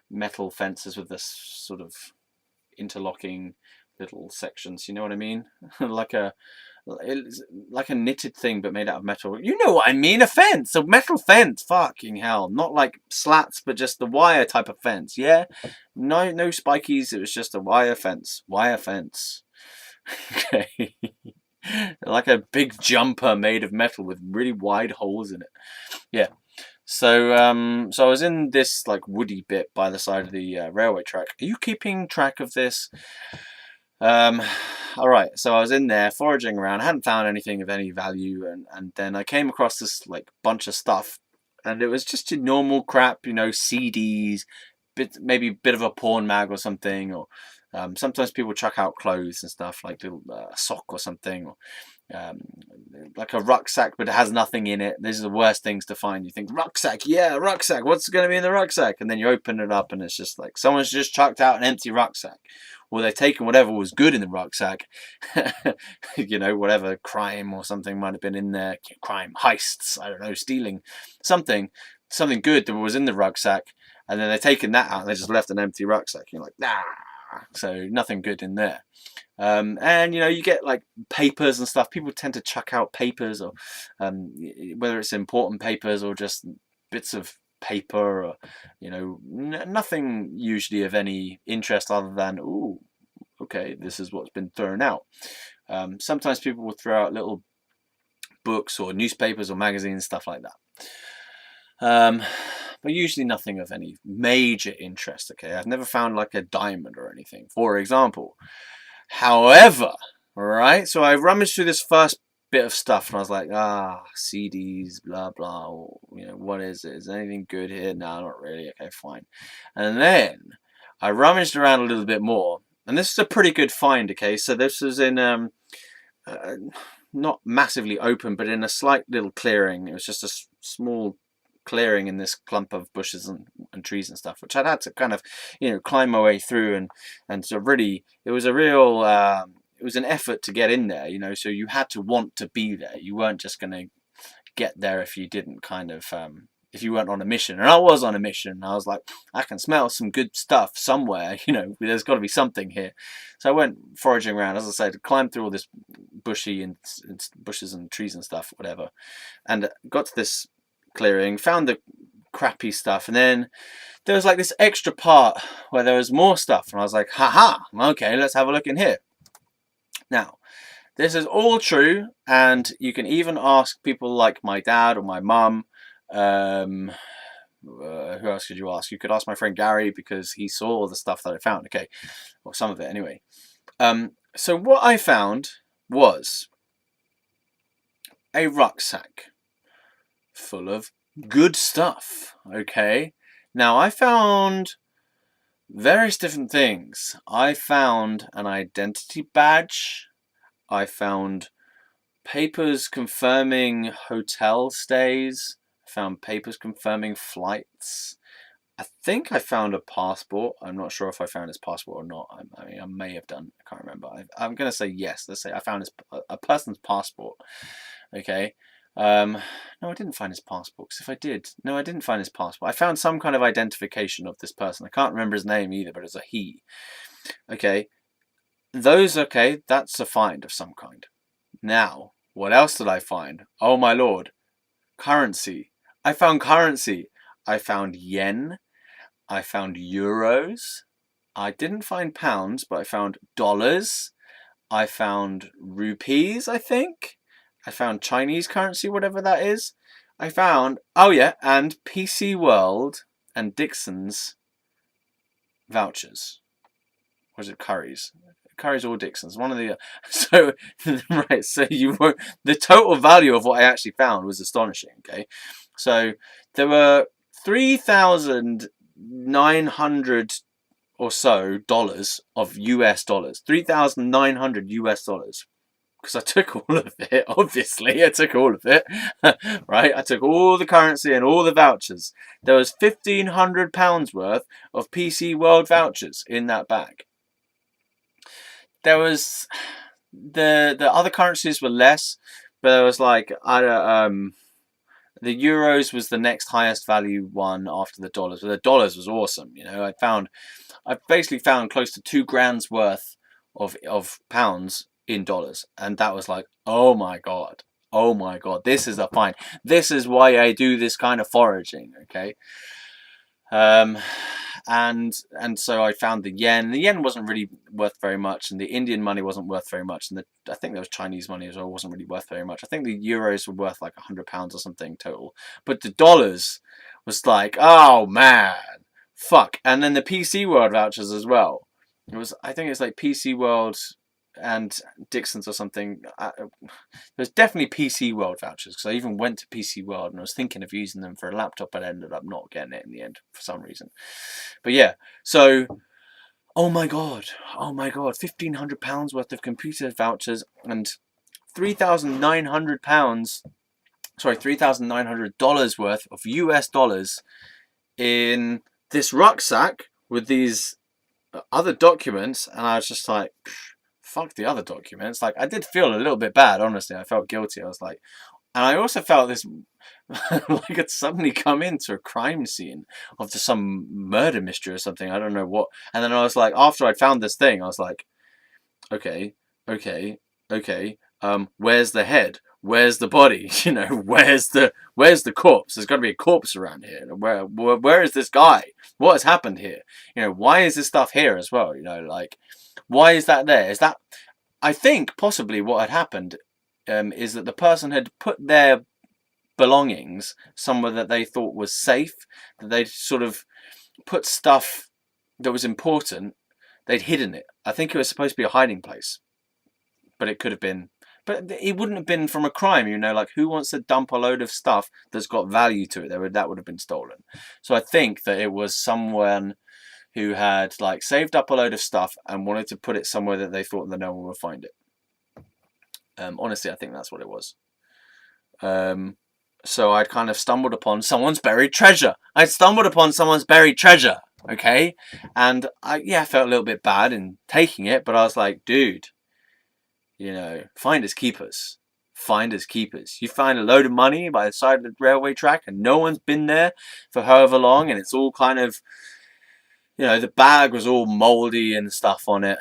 metal fences with this sort of interlocking little sections. You know what I mean? like a knitted thing, but made out of metal. You know what I mean? A metal fence. Fucking hell! Not like slats, but just the wire type of fence. Yeah, no spikies. It was just a wire fence. Wire fence. Okay. Like a big jumper made of metal with really wide holes in it. Yeah. So so I was in this like woody bit by the side of the railway track. Are you keeping track of this? All right. So I was in there foraging around. I hadn't found anything of any value, and then I came across this like bunch of stuff, and it was just your normal crap, you know, CDs, maybe a bit of a porn mag or something, or sometimes people chuck out clothes and stuff, like little sock or something, or like a rucksack, but it has nothing in it. These are the worst things to find. You think, rucksack, yeah, rucksack, what's going to be in the rucksack? And then you open it up and it's just like someone's just chucked out an empty rucksack. Well, they've taken whatever was good in the rucksack, you know, whatever crime or something might have been in there, crime, heists, I don't know, stealing, something good that was in the rucksack, and then they've taken that out and they just left an empty rucksack. You're like, nah. So nothing good in there. And you know, you get like papers and stuff. People tend to chuck out papers, or whether it's important papers or just bits of paper, or you know, nothing usually of any interest other than, ooh, okay, this is what's been thrown out. Sometimes people will throw out little books or newspapers or magazines, stuff like that. But usually nothing of any major interest. Okay, I've never found like a diamond or anything, for example. However, right, so I rummaged through this first bit of stuff and I was like, CDs, blah blah, or, you know, what is it? Is there anything good here? No, not really. Okay, fine. And then I rummaged around a little bit more, and this is a pretty good find. Okay, so this was in not massively open, but in a slight little clearing. It was just a small clearing in this clump of bushes and trees and stuff, which I'd had to kind of, you know, climb my way through, and so really it was a real it was an effort to get in there, you know, so you had to want to be there. You weren't just going to get there if you didn't kind of if you weren't on a mission. And I was on a mission. I was like, I can smell some good stuff somewhere, you know, there's got to be something here. So I went foraging around, as I said, climbed through all this bushy and bushes and trees and stuff, whatever, and got to this clearing, found the crappy stuff, and then there was like this extra part where there was more stuff, and I was like, haha, okay, let's have a look in here. Now, this is all true, and you can even ask people like my dad or my mum, Who else could you ask? You could ask my friend Gary because he saw all the stuff that I found. Okay, or some of it anyway. So what I found was a rucksack full of good stuff. Okay, now I found various different things. I found an identity badge. I found papers confirming hotel stays. I found papers confirming flights. I think I found a passport. I'm not sure if I found his passport or not. I mean, I may have done. I can't remember. I'm going to say yes. Let's say I found a person's passport. Okay. No, I didn't find his passport. Because if I did, no, I didn't find his passport. I found some kind of identification of this person. I can't remember his name either, but it's a he. Okay. Okay, that's a find of some kind. Now, what else did I find? Oh my lord. Currency. I found currency. I found yen. I found euros. I didn't find pounds, but I found dollars. I found rupees, I think. I found Chinese currency, whatever that is. I found, oh yeah, and PC World and Dixon's vouchers. Or is it Curry's? Curry's or Dixon's, one of the. So right, so the total value of what I actually found was astonishing. Okay, so there were $3,900 or so dollars of US dollars, $3,900 because I took all of it. Obviously, I took all of it. Right, I took all the currency and all the vouchers. There was £1,500 worth of PC World vouchers in that bag. There was the other currencies were less, but there was like the euros was the next highest value one after the dollars. But the dollars was awesome. You know, I basically found close to £2,000 worth of pounds in dollars, and that was like, oh my god, this is a find. This is why I do this kind of foraging. Okay. And so I found the yen. The yen wasn't really worth very much, and the Indian money wasn't worth very much, and I think there was Chinese money as well, wasn't really worth very much. I think the euros were worth like £100 or something total, but the dollars was like, oh man, fuck. And then the PC World vouchers as well. I think it's like PC World and Dixon's or something. There's definitely PC World vouchers because I even went to PC World and I was thinking of using them for a laptop, but I ended up not getting it in the end for some reason. But yeah, so oh my god, £1,500 worth of computer vouchers and $3,900 worth of US dollars in this rucksack with these other documents, and I was just like, fuck the other documents. Like, I did feel a little bit bad, honestly. I felt guilty. I was like, and I also felt this like I'd suddenly come into a crime scene of just some murder mystery or something. I don't know what. And then I was like, after I'd found this thing, I was like, okay. Where's the head? Where's the body? You know, where's the corpse? There's got to be a corpse around here. Where is this guy? What has happened here? You know, why is this stuff here as well? You know, like, why is that there? Is that, I think possibly what had happened is that the person had put their belongings somewhere that they thought was safe, that they'd sort of put stuff that was important, they'd hidden it. I think it was supposed to be a hiding place, but it could have been, but it wouldn't have been from a crime, you know, like who wants to dump a load of stuff that's got value to it? That would have been stolen. So I think that it was someone who had like saved up a load of stuff and wanted to put it somewhere that they thought that no one would find it. Honestly, I think that's what it was. So I'd kind of stumbled upon someone's buried treasure. Okay, and I felt a little bit bad in taking it, but I was like, dude, you know, finders keepers. You find a load of money by the side of the railway track and no one's been there for however long, and it's all kind of, you know, the bag was all moldy and stuff on it,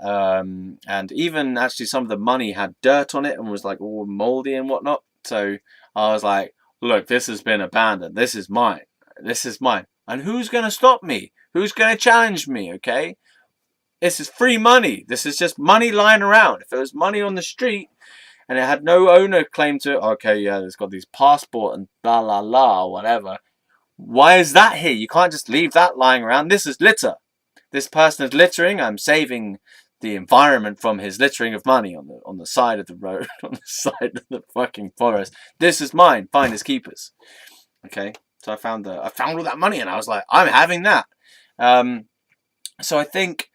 and even actually some of the money had dirt on it and was like all moldy and whatnot. So I was like, look, this has been abandoned. This is mine. And who's going to stop me? Who's going to challenge me? Okay, this is free money. This is just money lying around. If it was money on the street and it had no owner claim to it, okay, yeah, it's got these passport and blah, blah, blah, or whatever, Why is that here? You can't just leave that lying around. This is litter. This person is littering. I'm saving the environment from his littering of money on the side of the road, on the side of the fucking forest. This is mine. Finders keepers. Okay, so I found all that money, and I was like, I'm having that. So I think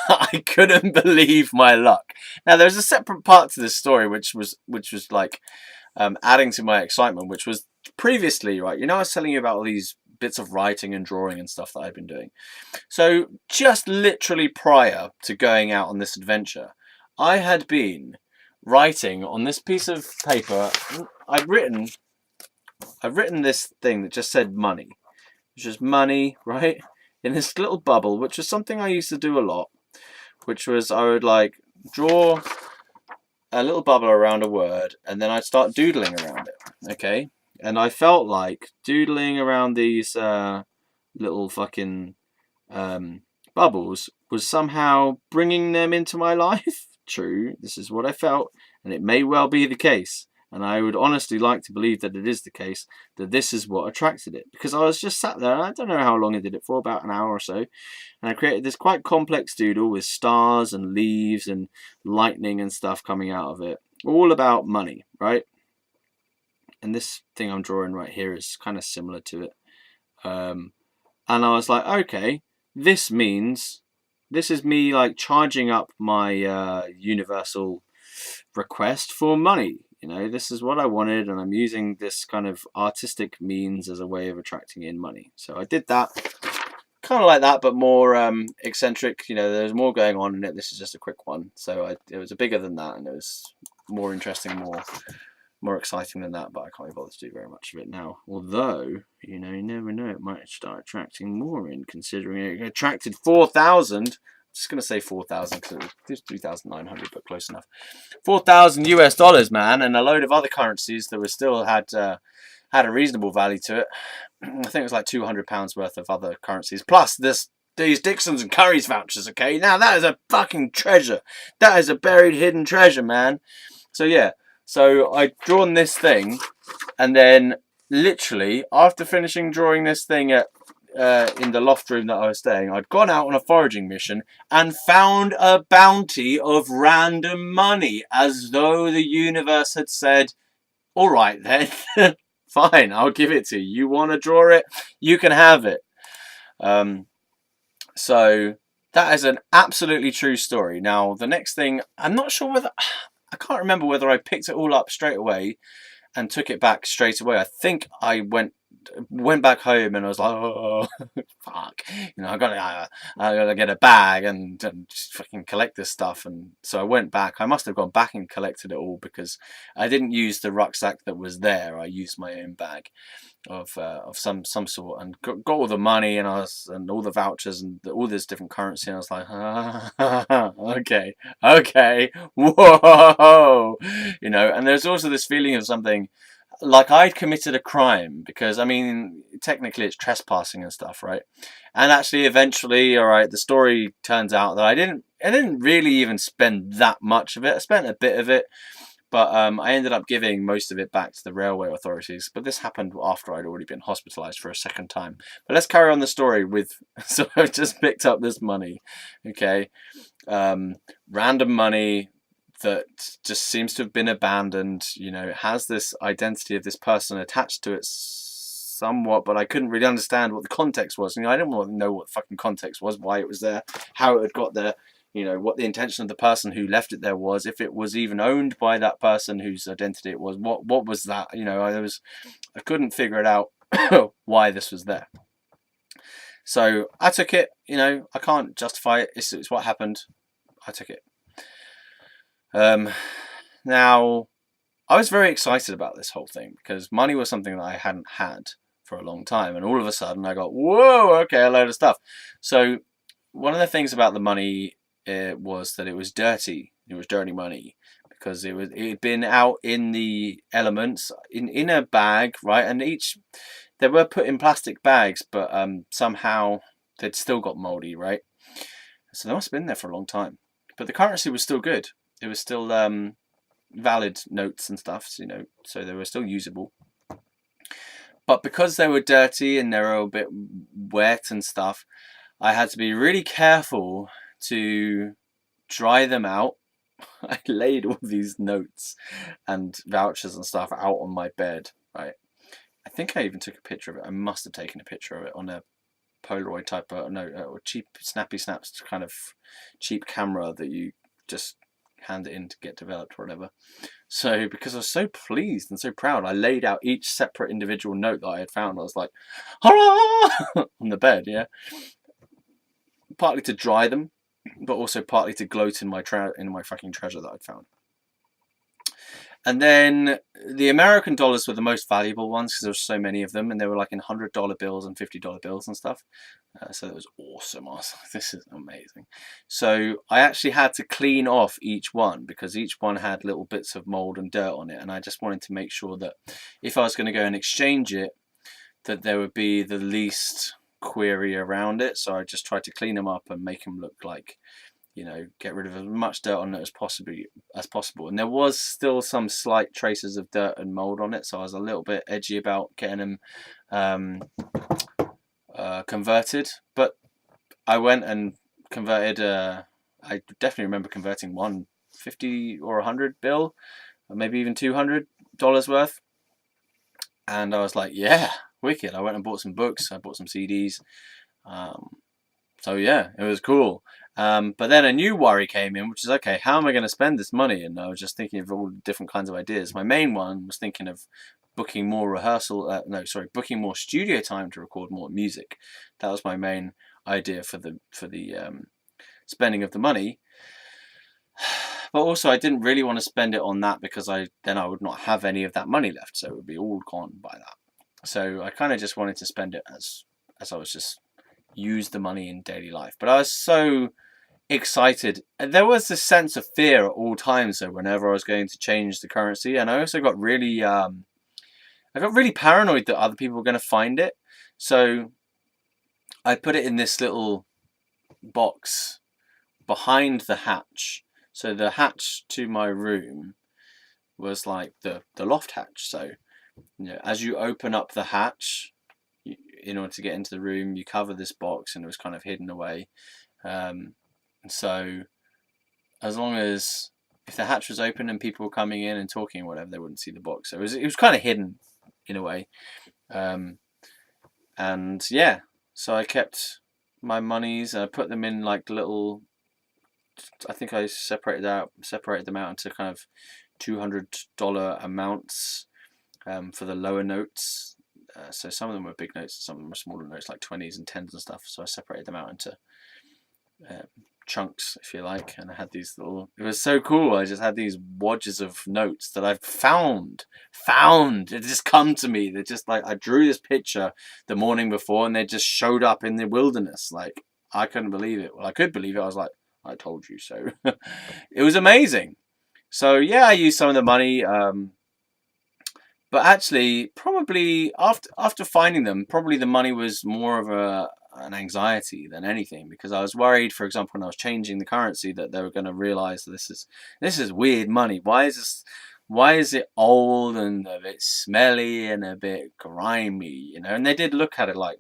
I couldn't believe my luck. Now there's a separate part to this story, which was like adding to my excitement, which was previously, right? You know, I was telling you about all these bits of writing and drawing and stuff that I've been doing. So just literally prior to going out on this adventure, I had been writing on this piece of paper. I've written this thing that just said money. It's just money, right? In this little bubble, which was something I used to do a lot, which was I would like draw a little bubble around a word, and then I'd start doodling around it, okay? And I felt like doodling around these little fucking bubbles was somehow bringing them into my life. True, this is what I felt, and it may well be the case. And I would honestly like to believe that it is the case, that this is what attracted it. Because I was just sat there, and I don't know how long I did it for, about an hour or so. And I created this quite complex doodle with stars and leaves and lightning and stuff coming out of it. All about money, right? And this thing I'm drawing right here is kind of similar to it. And I was like, okay, this means, this is me like charging up my universal request for money. You know, this is what I wanted, and I'm using this kind of artistic means as a way of attracting in money. So I did that, kind of like that, but more eccentric. You know, there's more going on in it. This is just a quick one. So it was bigger than that, and it was more interesting, more exciting than that. But I can't be bothered to do very much of it now. Although, you know, you never know, it might start attracting more in, considering it attracted 4,000. Just going to say 4,000 because it was 3,900, but close enough. 4,000 US dollars, man, and a load of other currencies that were still had a reasonable value to it. I think it was like £200 worth of other currencies, plus these Dixons and Curry's vouchers. Okay, now that is a fucking treasure. That is a buried, hidden treasure, man. So yeah, so I'd drawn this thing, and then literally after finishing drawing this thing in the loft room that I was staying, I'd gone out on a foraging mission and found a bounty of random money, as though the universe had said, all right then, fine, I'll give it to you. You want to draw it? You can have it. So that is an absolutely true story. Now, the next thing, I'm not sure whether, I can't remember whether I picked it all up straight away and took it back straight away. I think I went back home and I was like, oh, fuck, you know, I gotta get a bag and just fucking collect this stuff. And so I went back. I must have gone back and collected it all because I didn't use the rucksack that was there. I used my own bag of some sort, and got all the money and all the vouchers and all this different currency. And I was like, okay, whoa, you know. And there's also this feeling of something like I'd committed a crime, because I mean technically it's trespassing and stuff, right? And actually eventually, all right, the story turns out that I didn't really even spend that much of it. I spent a bit of it, but I ended up giving most of it back to the railway authorities. But this happened after I'd already been hospitalised for a second time. But let's carry on the story with, so I've just picked up this money, okay? Random money that just seems to have been abandoned. You know, it has this identity of this person attached to it somewhat, but I couldn't really understand what the context was. You know, I didn't want to know what the fucking context was, why it was there, how it had got there, you know, what the intention of the person who left it there was, if it was even owned by that person whose identity it was, what was that, you know. I couldn't figure it out why this was there. So I took it, you know, I can't justify it, it's what happened. I took it. Now, I was very excited about this whole thing because money was something that I hadn't had for a long time, and all of a sudden I got, whoa, okay, a load of stuff. So one of the things about the money was that it was dirty. It was dirty money because it had been out in the elements in a bag, right? And they were put in plastic bags, but somehow they'd still got moldy, right? So they must have been there for a long time. But the currency was still good. It was still valid notes and stuff, you know, so they were still usable. But because they were dirty and they were a bit wet and stuff, I had to be really careful to dry them out. I laid all these notes and vouchers and stuff out on my bed, right? I think I even took a picture of it. I must have taken a picture of it on a Polaroid type, or cheap snappy snaps kind of cheap camera that you just hand it in to get developed or whatever. So because I was so pleased and so proud, I laid out each separate individual note that I had found. I was like, hurrah! On the bed, yeah. Partly to dry them, but also partly to gloat in my fucking treasure that I'd found. And then the American dollars were the most valuable ones because there were so many of them, and they were like in $100 bills and $50 bills and stuff. So it was awesome. I was like, this is amazing. So I actually had to clean off each one because each one had little bits of mold and dirt on it, and I just wanted to make sure that if I was going to go and exchange it, that there would be the least query around it. So I just tried to clean them up and make them look like, you know, get rid of as much dirt on it as possible. And there was still some slight traces of dirt and mold on it, so I was a little bit edgy about getting them converted. But I went and converted. I definitely remember converting one 50 or 100 bill, or maybe even $200 worth. And I was like, yeah, wicked. I went and bought some books. I bought some CDs. So yeah, it was cool. But then a new worry came in, which is, okay, how am I going to spend this money? And I was just thinking of all different kinds of ideas. My main one was thinking of booking more booking more studio time to record more music. That was my main idea for the spending of the money. But also, I didn't really want to spend it on that because then I would not have any of that money left, so it would be all gone by that. So I kind of just wanted to spend it as I was just use the money in daily life. But I was so excited. There was this sense of fear at all times, though, whenever I was going to change the currency, and I also got really paranoid that other people were going to find it. So I put it in this little box behind the hatch. So the hatch to my room was like the loft hatch. So, you know, as you open up the hatch, in order to get into the room, you cover this box, and it was kind of hidden away. So as long as if the hatch was open and people were coming in and talking or whatever, they wouldn't see the box. So it was kind of hidden in a way. And yeah, so I kept my monies and I put them in like little. I think I separated them out into kind of $200 amounts for the lower notes. So some of them were big notes, some of them were smaller notes, like 20s and 10s and stuff. So I separated them out into chunks, if you like, and I had these little. It was so cool. I just had these wadges of notes that I found. It just come to me. They just like I drew this picture the morning before, and they just showed up in the wilderness. Like I couldn't believe it. Well, I could believe it. I was like, I told you so. It was amazing. So yeah, I used some of the money. But actually, probably after finding them, probably the money was more of an anxiety than anything, because I was worried, for example, when I was changing the currency, that they were going to realize that this is weird money. Why is it old and a bit smelly and a bit grimy, you know? And they did look at it like,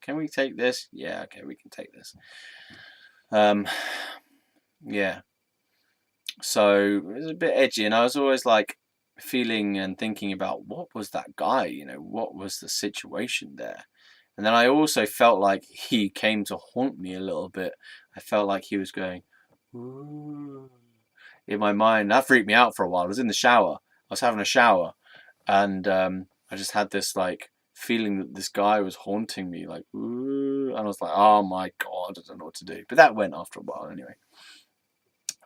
can we take this? Yeah, okay, we can take this. Yeah. So it was a bit edgy, and I was always like feeling and thinking about what was that guy, you know, what was the situation there. And then I also felt like he came to haunt me a little bit. I felt like he was going, ooh, in my mind. That freaked me out for a while. I was in the shower. I was having a shower, and I just had this like feeling that this guy was haunting me, like, ooh, and I was like, oh my God, I don't know what to do. But that went after a while anyway.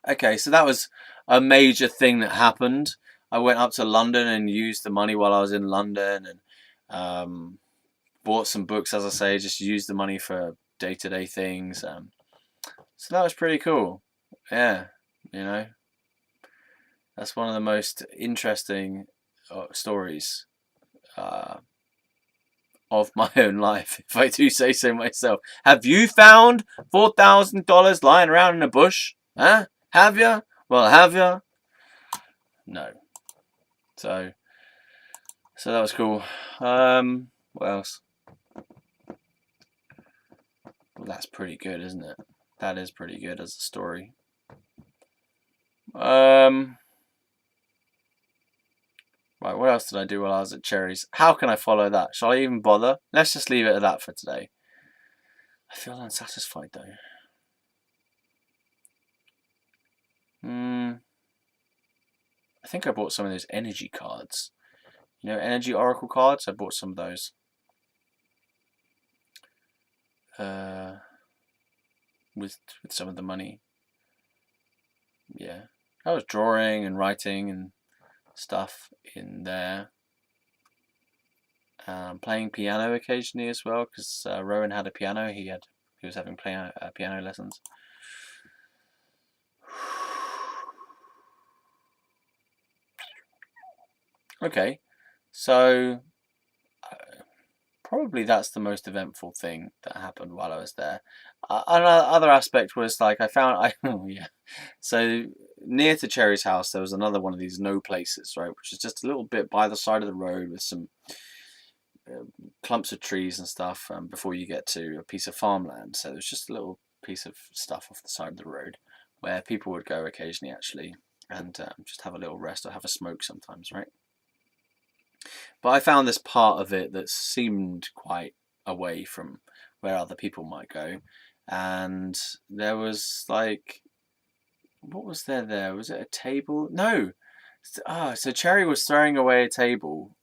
Okay, so that was a major thing that happened. I went up to London and used the money while I was in London, and bought some books, as I say, just used the money for day-to-day things. So that was pretty cool. Yeah, you know, that's one of the most interesting stories of my own life, if I do say so myself. Have you found $4,000 lying around in a bush? Huh? Have you? Well, have you? No. So that was cool. What else? Well, that's pretty good, isn't it? That is pretty good as a story. Right, what else did I do while I was at Cherries? How can I follow that? Shall I even bother? Let's just leave it at that for today. I feel unsatisfied though. I think I bought some of those energy cards. You know, energy oracle cards? I bought some of those. With some of the money. Yeah. I was drawing and writing and stuff in there. Playing piano occasionally as well, because Rowan had a piano. He was having piano lessons. Okay, so probably that's the most eventful thing that happened while I was there. Another aspect was like oh yeah. So near to Cherry's house, there was another one of these no places, right, which is just a little bit by the side of the road with some clumps of trees and stuff before you get to a piece of farmland. So there's just a little piece of stuff off the side of the road where people would go occasionally actually and just have a little rest or have a smoke sometimes, right? But I found this part of it that seemed quite away from where other people might go, and there was like, what was there? Was it a table? No. So Cherry was throwing away a table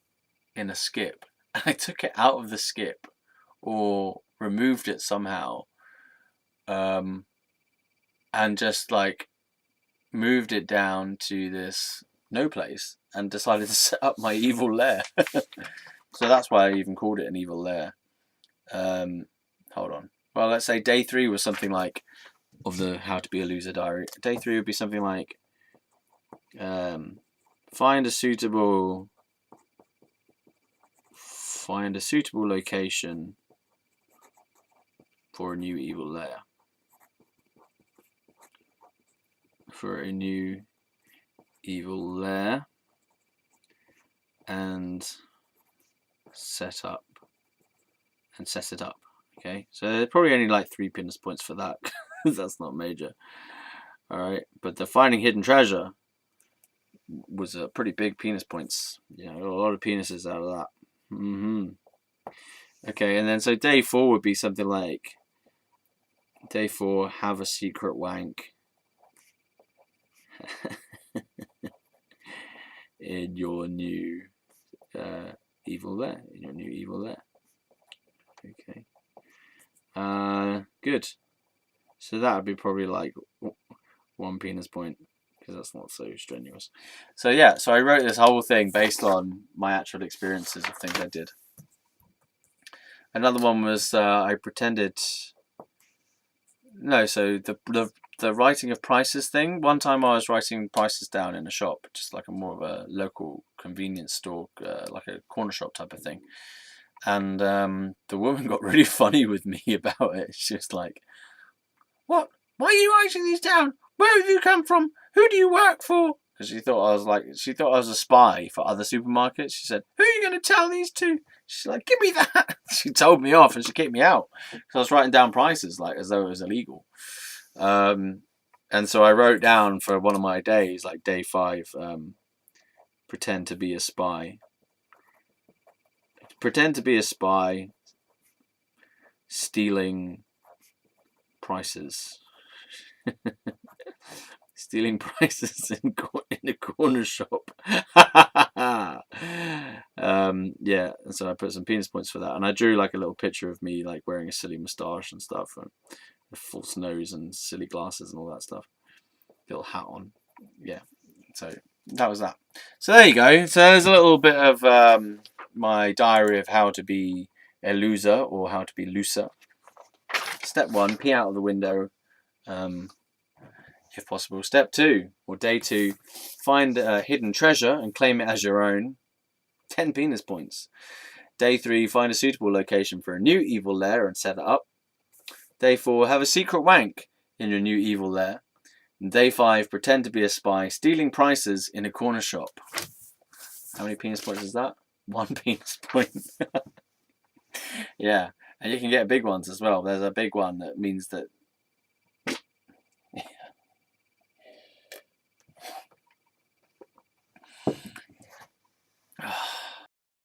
in a skip. I took it out of the skip or removed it somehow, and just like moved it down to this no place and decided to set up my evil lair. So that's why I even called it an evil lair. Hold on. Well, let's say day 3 was something like of the How to Be a Loser diary. Day 3 would be something like find a suitable location for a new evil lair. And set it up. Okay, so there's probably only like 3 pinus points for that. That's not major. Alright, but the finding hidden treasure was a pretty big penis points. Yeah, a lot of penises out of that. Okay, and then so day 4 would be something like day 4, have a secret wank in your new evil lair. Okay. Good. So that would be probably like 1 penis point, because that's not so strenuous. So yeah, so I wrote this whole thing based on my actual experiences of things I did. Another one was I pretended. No, so the writing of prices thing. One time I was writing prices down in a shop, just like more of a local convenience store, like a corner shop type of thing. And the woman got really funny with me about it. She was like, "What? Why are you writing these down? Where have you come from? Who do you work for?" Because she thought I was a spy for other supermarkets. She said, "Who are you going to tell these to?" She's like, "Give me that." She told me off and she kicked me out because I was writing down prices like as though it was illegal. And so I wrote down for one of my days, like day 5, pretend to be a spy. Pretend to be a spy, stealing prices. Stealing prices in a corner shop. Yeah, and so I put some penis points for that, and I drew like a little picture of me like wearing a silly moustache and stuff, and a false nose and silly glasses and all that stuff. Little hat on. Yeah, so that was that. So there you go. So there's a little bit of my diary of how to be a loser or how to be looser. Step 1, pee out of the window, if possible. Step 2, or day 2, find a hidden treasure and claim it as your own. 10 penis points. Day 3, find a suitable location for a new evil lair and set it up. Day 4, have a secret wank in your new evil lair. And day 5, pretend to be a spy, stealing prices in a corner shop. How many penis points is that? 1 penis point. Yeah, and you can get big ones as well. There's a big one that means that